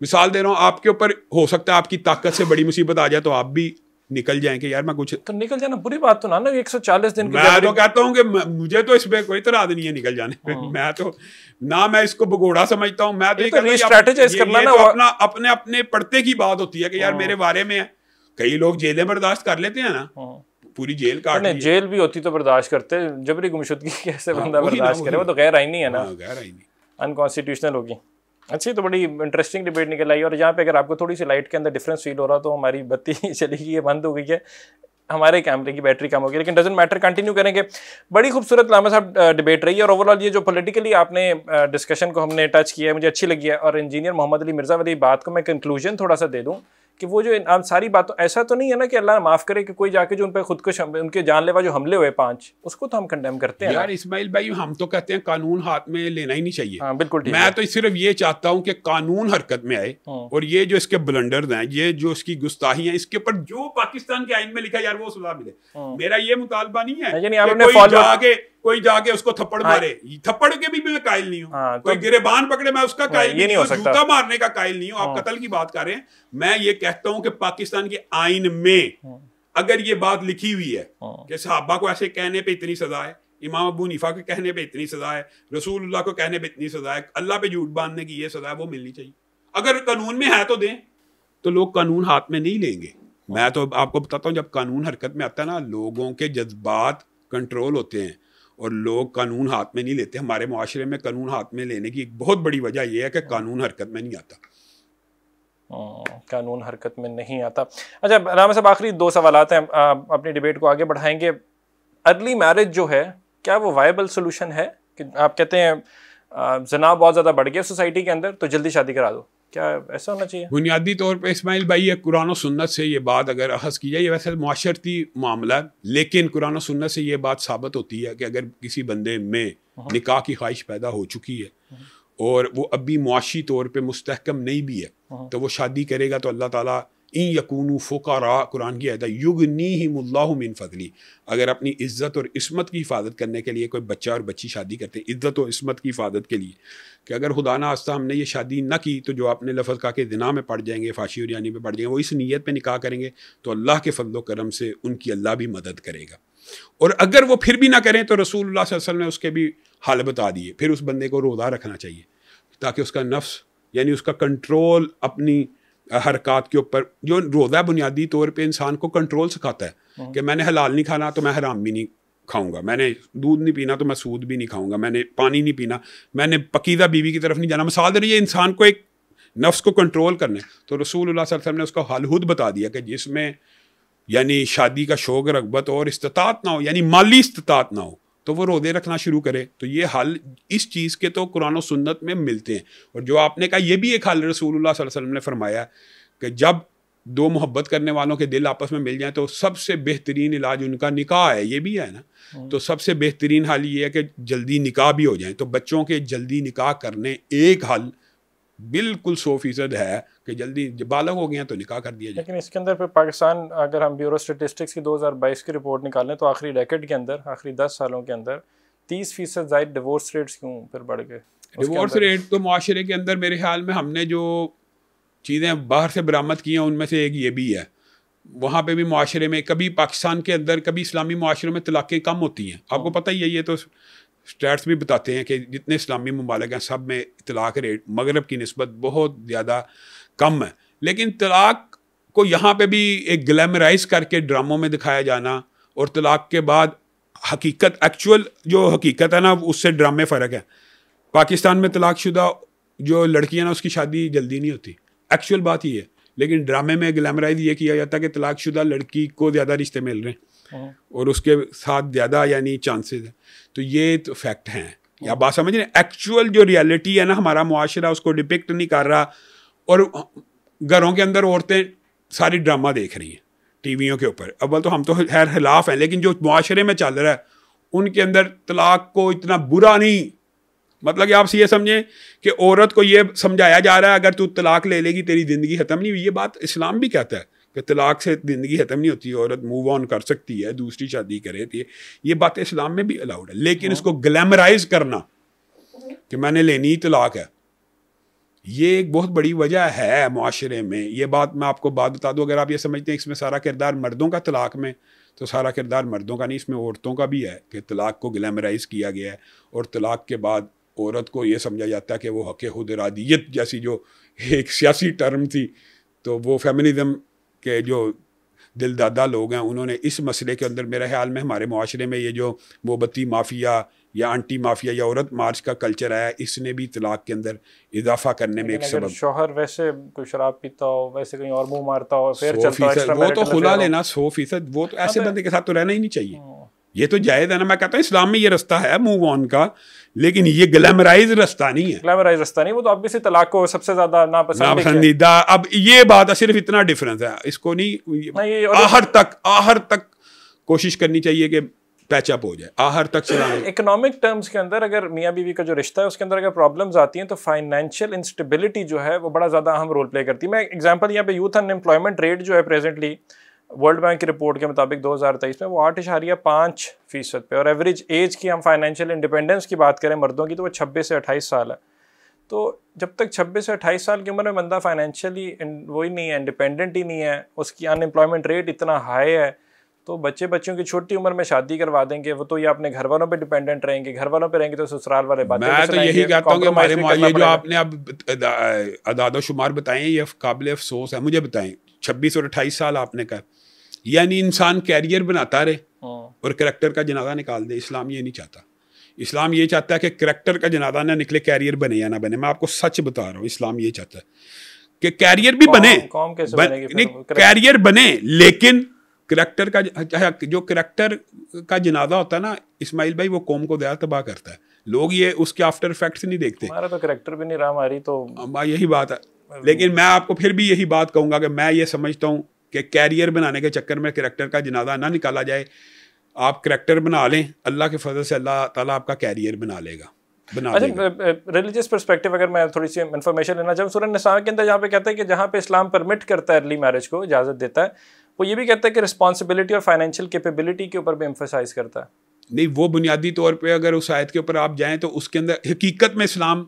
मिसाल दे रहा हूँ, आपके ऊपर हो सकता है आपकी ताकत से बड़ी मुसीबत आ जाए तो आप भी निकल जाएं कि यार मैं कुछ तो निकल जाना बुरी बात तो ना 140 दिन की। मैं तो कहता हूँ कि मुझे तो इस पे कोई तरह नहीं है निकल जाने पे। मैं तो ना मैं इसको भगोड़ा समझता हूँ। मैं तो रीस्ट्रेटेजाइज करना ना अपना अपने अपने पढ़ते की बात होती है कि यार मेरे बारे में है। कई लोग जेलें बर्दाश्त कर लेते हैं ना, पूरी जेल काट, जेल भी होती तो बर्दाश्त करते, जबरी गुमशुदगी कैसे बंदा बर्दाश्त करे? वो तो गैर आईनी है ना, गैर आईनी, अनकॉन्स्टिट्यूशनल होगी। अच्छा, तो बड़ी इंटरेस्टिंग डिबेट निकल आई। और यहाँ पे अगर आपको थोड़ी सी लाइट के अंदर डिफरेंस फील हो रहा तो हमारी बत्ती चली गई है, बंद हो गई है। हमारे कैमरे की बैटरी कम होगी, लेकिन डजंट मैटर, कंटिन्यू करेंगे। बड़ी खूबसूरत लामा साहब डिबेट रही है, और ओवरऑल ये जो पॉलिटिकली आपने डिस्कशन को हमने टच किया है मुझे अच्छी लगी है। और इंजीनियर मोहम्मद अली मिर्ज़ा वाली बात को मैं कंक्लूजन थोड़ा सा दे दूँ कि वो जो आप सारी बातों, ऐसा तो नहीं है ना कि अल्लाह माफ़ करे कि कोई जाके जो उन पर खुदकुश उनके जानलेवा जो हमले हुए 5, उसको तो हम कंडेम करते हैं यार इस्माइल भाई, हम तो कहते हैं कानून हाथ में लेना ही नहीं चाहिए। हाँ बिल्कुल ठीक मैं तो सिर्फ ये चाहता हूँ कि कानून हरकत में आए, और ये जो इसके ब्लंडर्स हैं, ये जो इसकी गुस्ताही है, इसके ऊपर जो पाकिस्तान के आइन में लिखा यार वो सजा मिले। मेरा ये मुतालबा नहीं है कि कोई जाके उसको थप्पड़ मारे, थप्पड़ के भी मैं कायल नहीं हूँ। कोई गिरेबान पकड़े मैं उसका कायल नहीं हूँ, जूता मारने का कायल नहीं हूँ। आप कत्ल की बात कर रहे हैं, मैं ये कहता हूँ कि पाकिस्तान के आइन में अगर ये बात लिखी हुई है कि सहाबा को ऐसे कहने पे इतनी सजा है, इमाम अबू हनीफा के कहने पे इतनी सजा है, रसूलुल्लाह को कहने पे इतनी सजा है, अल्लाह पे झूठ बांधने की ये सजा है, वो मिलनी चाहिए। अगर कानून में है तो दें, तो लोग कानून हाथ में नहीं लेंगे। मैं तो आपको बताता हूँ, जब कानून हरकत में आता है ना, लोगों के जज्बात कंट्रोल होते हैं और लोग कानून हाथ में नहीं लेते। हमारे मुआशरे में कानून हाथ में लेने की एक बहुत बड़ी वजह यह है कि कानून हरकत में नहीं आता। कानून हरकत में नहीं आता। अच्छा रामा साहब, आखिरी 2 सवालात हैं, अपनी डिबेट को आगे बढ़ाएंगे। अर्ली मैरिज जो है, क्या वो वायबल सोल्यूशन है? कि आप कहते हैं जना बहुत ज़्यादा बढ़ गया सोसाइटी के अंदर, तो जल्दी शादी करा दो, क्या ऐसा होना चाहिए? बुनियादी तौर पे इस्माइल भाई, ये कुरान और सुन्नत से ये बात अगर अखज़ की जाए, ये वैसे मुआशरती मामला है, लेकिन कुरान और सुन्नत से ये बात साबित होती है कि अगर किसी बंदे में निकाह की ख्वाहिश पैदा हो चुकी है और वो अभी मुआशी तौर पे मुस्तहकम नहीं भी है, तो वो शादी करेगा तो अल्लाह ताला इन यकूनु फ़ुक़रा, कुरान की आयत है, युगनीहिमुल्लाहु मिन फ़ज़ली, अगर अपनी इज़्ज़त और इस्मत की हिफाजत करने के लिए कोई बच्चा और बच्ची शादी करते हैं, इज़्ज़त और इस्मत की हिफाजत के लिए, कि अगर खुदा ना आस्ता हमने ये शादी न की तो जो आपने लफ्ज़ कहा कि ज़िना में पड़ जाएंगे, फाशी और यानी में पड़ जाएंगे, वो इस नीयत पे निकाह करेंगे तो अल्लाह के फजल करम से उनकी अल्लाह भी मदद करेगा। और अगर वो फिर भी ना करें तो रसूलुल्लाह सल्लल्लाहु अलैहि वसल्लम ने उसके भी हाल बता दिए, फिर उस बंदे को रोज़ा रखना चाहिए ताकि उसका नफ्स यानी उसका कंट्रोल अपनी हरकत के ऊपर, जो रोज़ा बुनियादी तौर पे इंसान को कंट्रोल सिखाता है कि मैंने हलाल नहीं खाना तो मैं हराम भी नहीं खाऊंगा, मैंने दूध नहीं पीना तो मैं सूद भी नहीं खाऊंगा, मैंने पानी नहीं पीना, मैंने पकीदा बीवी की तरफ नहीं जाना। मिसाल दे रही है इंसान को एक नफ्स को कंट्रोल करने, तो रसूलुल्लाह सल्लल्लाहु अलैहि वसल्लम ने उसका हल खुद बता दिया कि जिसमें यानी शादी का शौक रगबत और इस्तात ना हो, यानी माली इस्तात ना हो, तो वो रोज़े रखना शुरू करे। तो ये हल इस चीज़ के तो कुरान और सुन्नत में मिलते हैं। और जो आपने कहा, ये भी एक हल रसूलुल्लाह सल्लल्लाहु अलैहि वसल्लम ने फरमाया कि जब 2 मोहब्बत करने वालों के दिल आपस में मिल जाएं तो सबसे बेहतरीन इलाज उनका निकाह है, ये भी है ना। तो सबसे बेहतरीन हल ये है कि जल्दी निकाह भी हो जाए। तो बच्चों के जल्दी निकाह करने एक हल बिल्कुल 100% है कि जल्दी बालग हो गए तो निकाह कर दिया जाए। लेकिन इसके अंदर फिर पाकिस्तान, अगर हम ब्यूरो स्टेटिस्टिक्स की 2022 की रिपोर्ट निकालें तो आखिरी डेकेड के अंदर, आखिरी 10 सालों के अंदर 30% ज़ायद डिवोर्स रेट्स क्यों फिर बढ़ गए? डिवोर्स रेट तो मुआशरे के अंदर मेरे ख्याल में हमने जो चीज़ें बाहर से बरामद की हैं उनमें से एक ये भी है। वहाँ पे भी मुआशरे में कभी पाकिस्तान के अंदर, कभी इस्लामी मुआशरों में तलाक़ें कम होती हैं, आपको पता ही है। ये तो स्टैट्स भी बताते हैं कि जितने इस्लामी ममालिक हैं सब में तलाक़ रेट मगरब की निस्बत बहुत ज़्यादा कम है। लेकिन तलाक़ को यहाँ पे भी एक ग्लैमराइज करके ड्रामों में दिखाया जाना, और तलाक़ के बाद हकीकत, एक्चुअल जो हकीकत है ना, उससे ड्रामे फ़र्क है। पाकिस्तान में तलाक़शुदा जो लड़कियाँ ना, उसकी शादी जल्दी नहीं होती, एक्चुअल बात ही है। लेकिन ड्रामे में ग्लैमराइज ये किया जाता है कि तलाक़शुदा लड़की को ज़्यादा रिश्ते मिल रहे हैं और उसके साथ ज़्यादा यानी चांसेस हैं। तो ये तो फैक्ट हैं, या बात समझ रहे हैं। एक्चुअल जो रियलिटी है ना, हमारा मुआशरा उसको डिपिक्ट नहीं कर रहा, और घरों के अंदर औरतें सारी ड्रामा देख रही हैं टीवियों के ऊपर। अव्वल तो हम तो खैर खिलाफ हैं, लेकिन जो मुआशरे में चल रहा है उनके अंदर तलाक को इतना बुरा नहीं, मतलब कि आप ये समझें कि औरत को ये समझाया जा रहा है अगर तू तलाक ले लेगी तेरी ज़िंदगी ख़त्म नहीं हुई। ये बात इस्लाम भी कहता है कि तलाक से ज़िंदगी ख़त्म नहीं होती, औरत मूव ऑन कर सकती है, दूसरी शादी करे। तो ये बात इस्लाम में भी अलाउड है, लेकिन इसको ग्लैमराइज करना कि मैंने लेनी ही तलाक है, ये एक बहुत बड़ी वजह है मुआशरे में। ये बात मैं आपको बात बता दूं, अगर आप ये समझते हैं इसमें सारा किरदार मर्दों का तलाक में, तो सारा किरदार मर्दों का नहीं, इसमें औरतों का भी है कि तलाक को ग्लैमराइज किया गया है। और तलाक के बाद औरत को ये समझा जाता है कि वो हक़ खुद इरादियत जैसी जो एक सियासी टर्म थी, तो वो फेमिनिज़म के जो दिलदादा लोग हैं उन्होंने इस मसले के अंदर, मेरे ख्याल में हमारे मुआशरे में ये जो मोहब्बती माफिया या आंटी माफिया या औरत मार्च का कल्चर आया, इसने भी तलाक के अंदर इजाफा करने में एक सबब। शौहर वैसे कोई शराब पीता हो, वैसे कहीं और मुंह मारता हो, फिर चलता है, वो तो खुला लेना 100%, वो तो ऐसे बंदे के साथ तो रहना ही नहीं चाहिए। ये तो जायज़ है ना। मैं कहता हूँ इस्लाम में ये रास्ता है मूव ऑन का, लेकिन ये ग्लैमराइज रास्ता नहीं है। ग्लैमराइज रास्ता नहीं, वो तो ऑब्वियसली तलाक को सबसे ज्यादा नापसंदीदा। अब ये बात है, सिर्फ इतना डिफरेंस है, इसको नहीं आहर तक कोशिश करनी चाहिए कि पैचअप हो जाए, आहर तक चलाना। इकोनॉमिक टर्म्स के अंदर अगर मियाँ बीवी का जो रिश्ता है उसके अंदर अगर प्रॉब्लम्स आती हैं तो फाइनेंशियल इंस्टेबिलिटी जो है वो बड़ा ज़्यादा अहम रोल प्ले करती है। मैं एग्जांपल यहाँ पे यूथ अनएम्प्लॉयमेंट रेट जो है प्रेजेंटली वर्ल्ड बैंक की रिपोर्ट के मुताबिक 2023 में वो 8.5% पे, और एवरेज एज की हम फाइनेंशियल इंडिपेंडेंस की बात करें मर्दों की तो वो 26 से 28 साल है। तो जब तक 26 से 28 साल की उम्र में बंदा फाइनेंशियली वही नहीं है, इंडिपेंडेंट ही नहीं है, उसकी अनएम्प्लॉयमेंट रेट इतना हाई है, तो बच्चों की छोटी उम्र में शादी करवा देंगे, वो तो ये अपने घर वालों पे डिपेंडेंट रहेंगे, घर वालों पे रहेंगे तो ससुराल वाले बातें। मैं तो यही कहता हूँ कि हमारे ये जो आपने अब अदाद शुमार बताए ये काबिल अफसोस है। मुझे बताएं 26 और 28 साल आपने कहा, यानी इंसान कैरियर बनाता रहे और करैक्टर का जनाजा निकाल दे। इस्लाम ये नहीं चाहता। इस्लाम ये चाहता है कि करैक्टर का जनाजा ना निकले, कैरियर बने या ना बने। मैं आपको सच बता रहा हूँ, इस्लाम ये चाहता है कि कैरियर भी बने, कैरियर बने, लेकिन करैक्टर का जो करैक्टर का जनाजा होता है ना इस्माइल भाई, वो कौम को दया तबाह करता है। लोग ये उसके आफ्टर इफेक्ट्स नहीं देखते। हमारा तो करैक्टर भी नहीं रहा, हमारी तो यही बात है। लेकिन मैं आपको फिर भी यही बात कहूँगा कि मैं ये समझता हूँ कि कैरियर बनाने के चक्कर में करैक्टर का जनाजा ना निकाला जाए। आप करैक्टर बना लें, अल्लाह के फजल से अल्लाह ताला आपका कैरियर बना लेगा। अच्छा, रिलीजियस पर्सपेक्टिव अगर मैं थोड़ी सी इन्फॉर्मेशन लेना चाहूँ, सूरह निसा के अंदर जहाँ पे कहता है कि जहाँ पे इस्लाम परमिट करता है अर्ली मैरिज को, इजाज़त देता है, वो ये भी कहता है कि रिस्पॉन्सिबिलिटी और फाइनेंशियल कैपेबिलिटी के ऊपर भी एम्फसाइज करता है। नहीं, वो बुनियादी तौर पे अगर उस आयत के ऊपर आप जाएं तो उसके अंदर हकीकत में इस्लाम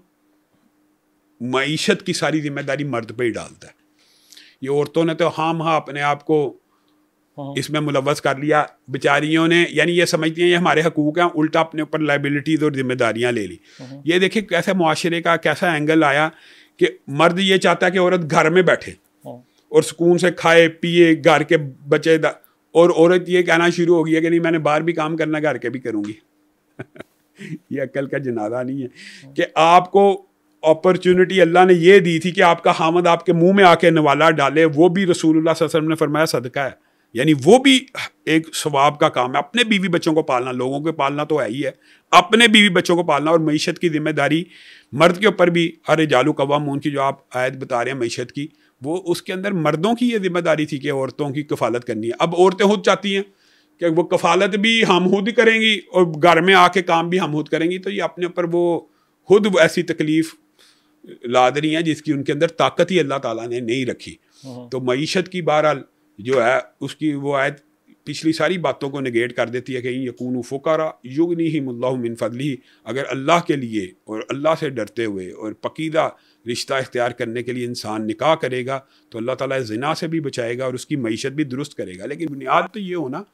मईशत की सारी जिम्मेदारी मर्द पे ही डालता है। ये औरतों ने तो हाँ अपने आप को इसमें मुलव्वस कर लिया बेचारियों ने, यानी ये समझती हैं ये हमारे हकूक़ हैं, उल्टा अपने ऊपर लाइबिलिटीज़ और जिम्मेदारियां ले ली। ये देखिए कैसे मुआशरे का कैसा एंगल आया कि मर्द ये चाहता है कि औरत घर में बैठे और सुकून से खाए पिए, घर के बच्चे और औरत ये कहना शुरू हो गया कि नहीं मैंने बाहर भी काम करना, घर के भी करूँगी। ये अक्ल का जनाजा नहीं है कि आपको अपॉर्चुनिटी अल्लाह ने ये दी थी कि आपका हामद आपके मुंह में आके नवाला डाले, वो भी रसूलुल्लाह सल्लल्लाहु अलैहि वसल्लम ने फरमाया सदका है, यानी वो भी एक सवाब का काम है। अपने बीवी बच्चों को पालना, लोगों को पालना तो है ही है, अपने बीवी बच्चों को पालना और मईशत की जिम्मेदारी मर्द के ऊपर भी। अरे जालू कवामून की जो आप आयत बता रहे हैं मईशत की, वो उसके अंदर मर्दों की ये जिम्मेदारी थी कि औरतों की कफालत करनी है। अब औरतें खुद चाहती हैं कि वो कफालत भी हम खुद करेंगी और घर में आके काम भी हम खुद करेंगी, तो ये अपने ऊपर वो खुद ऐसी तकलीफ लाद रही हैं जिसकी उनके अंदर ताकत ही अल्लाह ताला ने नहीं रखी। तो मईशत की बहरहाल जो है उसकी वो आयत पिछली सारी बातों को नेगेट कर देती है कि यकूनु फुकारा युगनिहिमुल्लाहु मिन फदलिही। अगर अल्लाह के लिए और अल्लाह से डरते हुए और पकीदा रिश्ता इख्तियार करने के लिए इंसान निकाह करेगा तो अल्लाह ताला ज़िना से भी बचाएगा और उसकी मईशत भी दुरुस्त करेगा। लेकिन बुनियाद तो ये होना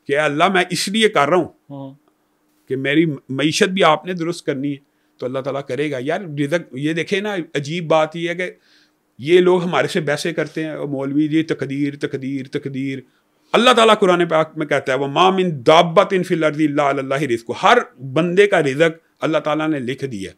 कि अल्लाह मैं इसलिए कर रहा हूँ कि मेरी मईशत भी आपने दुरुस्त करनी है, तो अल्लाह ताला करेगा। यार रिज़्क़, ये देखें ना, अजीब बात ये है कि ये लोग हमारे से बहसें करते हैं और मौलवी ये तकदीर तकदीर तकदीर। अल्लाह ताला कुरान पाक में कहता है वो मा मिन दाब्बतिन फिल अर्दि इल्ला अलल्लाहि रिज़्क़ुहा, हर बंदे का रिज़्क़ अल्लाह ताला ने लिख दिया,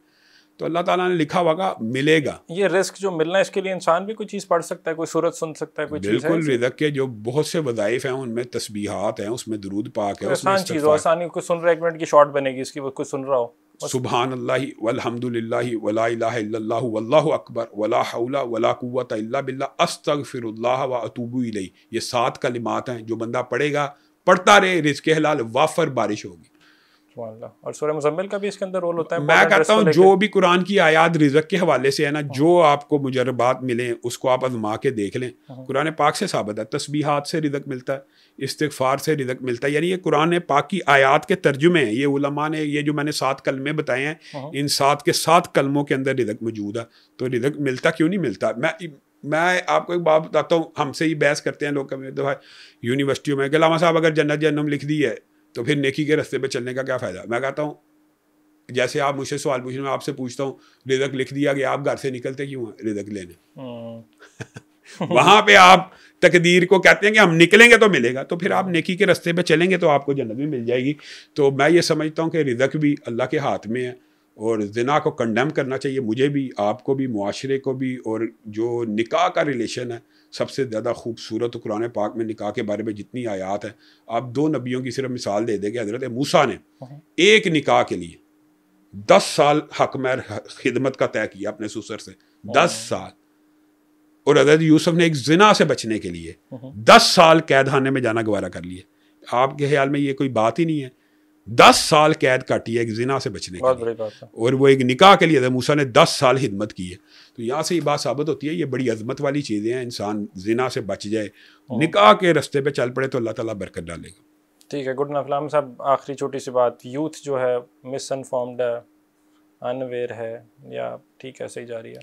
तो अल्लाह ताला ने लिखा होगा मिलेगा। ये रिस्क जो मिलना है इसके लिए इंसान भी कोई चीज़ पढ़ सकता है, कोई सूरत सुन सकता है, कोई चीज़ है। बिल्कुल, रिज़्क़ के जो बहुत से वज़ाइफ हैं उनमें तस्बीहात हैं, उसमें दुरूद पाक है, आसान चीज़ हो, आसानी कोई सुन रहा है, 1 मिनट की शॉर्ट बनेगी इसकी, वो कोई सुन रहा हो, सुबहान अल्लाहि वल्हम्दुलिल्लाहि वला इलाहा इल्लल्लाहु वल्लाहु अकबर वला हौला वला कुव्वता इल्ला बिल्लाह अस्तगफिरुल्लाह व अतूबु इलैहि। ये 7 कलिमात हैं, जो बंदा पढ़ेगा, पढ़ता रहे, रिज़्क़ हलाल वाफर बारिश होगी। और सूरह मुज़म्मिल का भी इसके अंदर रोल होता है। मैं कहता हूँ जो भी कुरान की आयात रिज़्क़ के हवाले से है ना, जो आपको मुजरबात मिले उसको आप आज़मा के देख लें। कुरान पाक से साबित है, तस्बीहात से रिज़्क़ मिलता है, इस्तिग़फ़ार से रिज़्क़ मिलता है। यानी ये कुरान पाक की आयात के तर्जुमे हैं। ये उलमा ने ये जो मैंने 7 कलमे बताए हैं, इन 7 के 7 कलमों के अंदर रिज़्क़ मौजूद है। तो रिज़्क़ मिलता क्यों नहीं मिलता? मैं आपको एक बात बताता हूँ, हमसे ही बहस करते हैं लोग कभी दफ़ा यूनिवर्सिटियों में, अल्लामा साहब अगर जन्नत जहन्नम लिख दी है तो फिर नेकी के रास्ते पे चलने का क्या फ़ायदा? मैं कहता हूँ जैसे आप मुझसे सवाल पूछें, मैं आपसे पूछता हूँ रिज़्क़ लिख दिया गया, आप घर से निकलते क्यों हैं रिज़्क़ लेने? वहाँ पे आप तकदीर को कहते हैं कि हम निकलेंगे तो मिलेगा, तो फिर आप नेकी के रास्ते पे चलेंगे तो आपको जन्नत भी मिल जाएगी। तो मैं ये समझता हूँ कि रिज़्क भी अल्लाह के हाथ में है और ज़िना को कंडेम करना चाहिए, मुझे भी, आपको भी, मुआशरे को भी। और जो निकाह का रिलेशन है सबसे ज़्यादा खूबसूरत, कुरान पाक में निकाह के बारे में जितनी आयात है, आप 2 नबियों की सिर्फ मिसाल दे देंगे। हज़रत मूसा ने एक निकाह के लिए 10 साल हक महर खिदमत का तय किया अपने ससुर से, 10 साल। और हज़रत यूसुफ ने एक जिना से बचने के लिए 10 साल कैद खाने में जाना गवारा कर लिया। आपके ख्याल में ये कोई बात ही नहीं है? 10 साल कैद काटी है एक जिना से बचने के लिए, और वो एक निकाह के लिए हज़रत मूसा ने 10 साल खिदमत की है। तो यहाँ से ये बात साबित होती है ये बड़ी अजमत वाली चीज़ें हैं। इंसान जिना से बच जाए, निकाह के रास्ते पे चल पड़े तो अल्लाह ताला बरकत डालेगा। ठीक है, गुड नफलाम साहब, आखिरी छोटी सी बात, यूथ जो है मिसइन्फॉर्म्ड है, अनअवेयर है, या ठीक है सही जा रही है?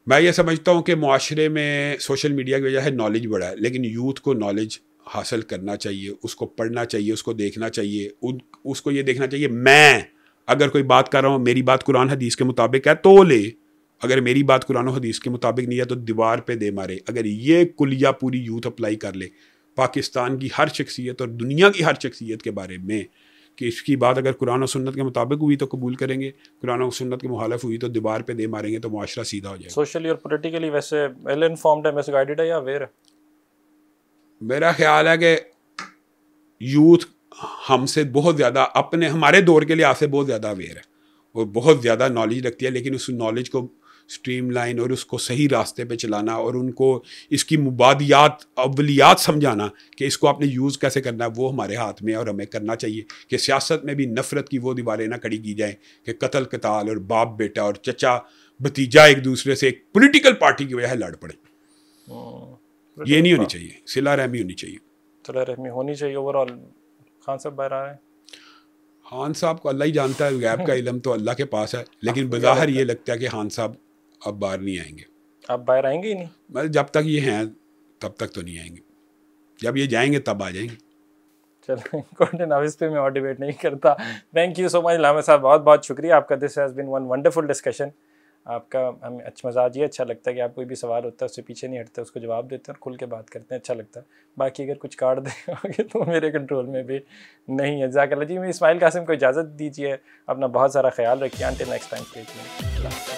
मैं ये समझता हूँ कि मुआशरे में सोशल मीडिया की वजह से नॉलेज बढ़ा है, लेकिन यूथ को नॉलेज हासिल करना चाहिए, उसको पढ़ना चाहिए, उसको देखना चाहिए, उसको ये देखना चाहिए मैं अगर कोई बात कर रहा हूँ, मेरी बात कुरान हदीस के मुताबिक है तो ले, अगर मेरी बात कुरान हदीस के मुताबिक नहीं है तो दीवार पे दे मारे। अगर ये कुलिया पूरी यूथ अप्लाई कर ले पाकिस्तान की हर शख्सियत और दुनिया की हर शख्सियत के बारे में कि इसकी बात अगर कुरान और सुन्नत के मुताबिक हुई तो कबूल करेंगे, कुरान और सुन्नत के मुखालिफ हुई तो दीवार पे दे मारेंगे, तो मुआशरा सीधा हो जाएगा। सोशली और पॉलिटिकली वैसे वेल इन्फॉर्म्ड है, मिसगाइडेड है या अवेयर है? मेरा ख्याल है कि यूथ हमसे बहुत ज़्यादा, अपने हमारे दौर के लिहाज से बहुत ज़्यादा अवेयर है और बहुत ज़्यादा नॉलेज रखती है, लेकिन उस नॉलेज को स्ट्रीमलाइन और उसको सही रास्ते पे चलाना और उनको इसकी मुबादियात अवलियात समझाना कि इसको आपने यूज़ कैसे करना है, वो हमारे हाथ में है और हमें करना चाहिए। कि सियासत में भी नफ़रत की वो दीवारें ना खड़ी की जाएँ कि कत्ल कताल और बाप बेटा और चचा भतीजा एक दूसरे से एक पॉलिटिकल पार्टी की वजह से लड़ पड़े। ये नहीं होनी चाहिए, सिला रहमी होनी चाहिए, सिला रहमी होनी चाहिए ओवरऑल। खान साहब बाहर आ रहे हैं? खान साहब को अल्लाह ही जानता है, गैब का इल्म तो अल्लाह के पास है, लेकिन बज़ाहिर ये लगता है कि खान साहब अब बाहर नहीं आएंगे। अब बाहर आएंगे ही नहीं? मतलब जब तक ये हैं तब तक तो नहीं आएंगे, जब ये जाएंगे तब आ जाएंगे। चलो कॉन्टेंट अब इस पे मैं और डिबेट नहीं करता। थैंक यू सो मच लामा साहब, बहुत बहुत शुक्रिया आपका। This has been one wonderful discussion. आपका हमें अच्छा मजाज ये अच्छा लगता है कि आप कोई भी सवाल होता है उससे पीछे नहीं हटते, उसको जवाब देते हैं और खुल के बात करते हैं, अच्छा लगता है। बाकी अगर कुछ काट देंगे तो मेरे कंट्रोल में भी नहीं है। जज़ाकल्लाह जी। मैं इस्माइल कासिम को इजाज़त दीजिए, अपना बहुत सारा ख्याल रखिए। Until next time.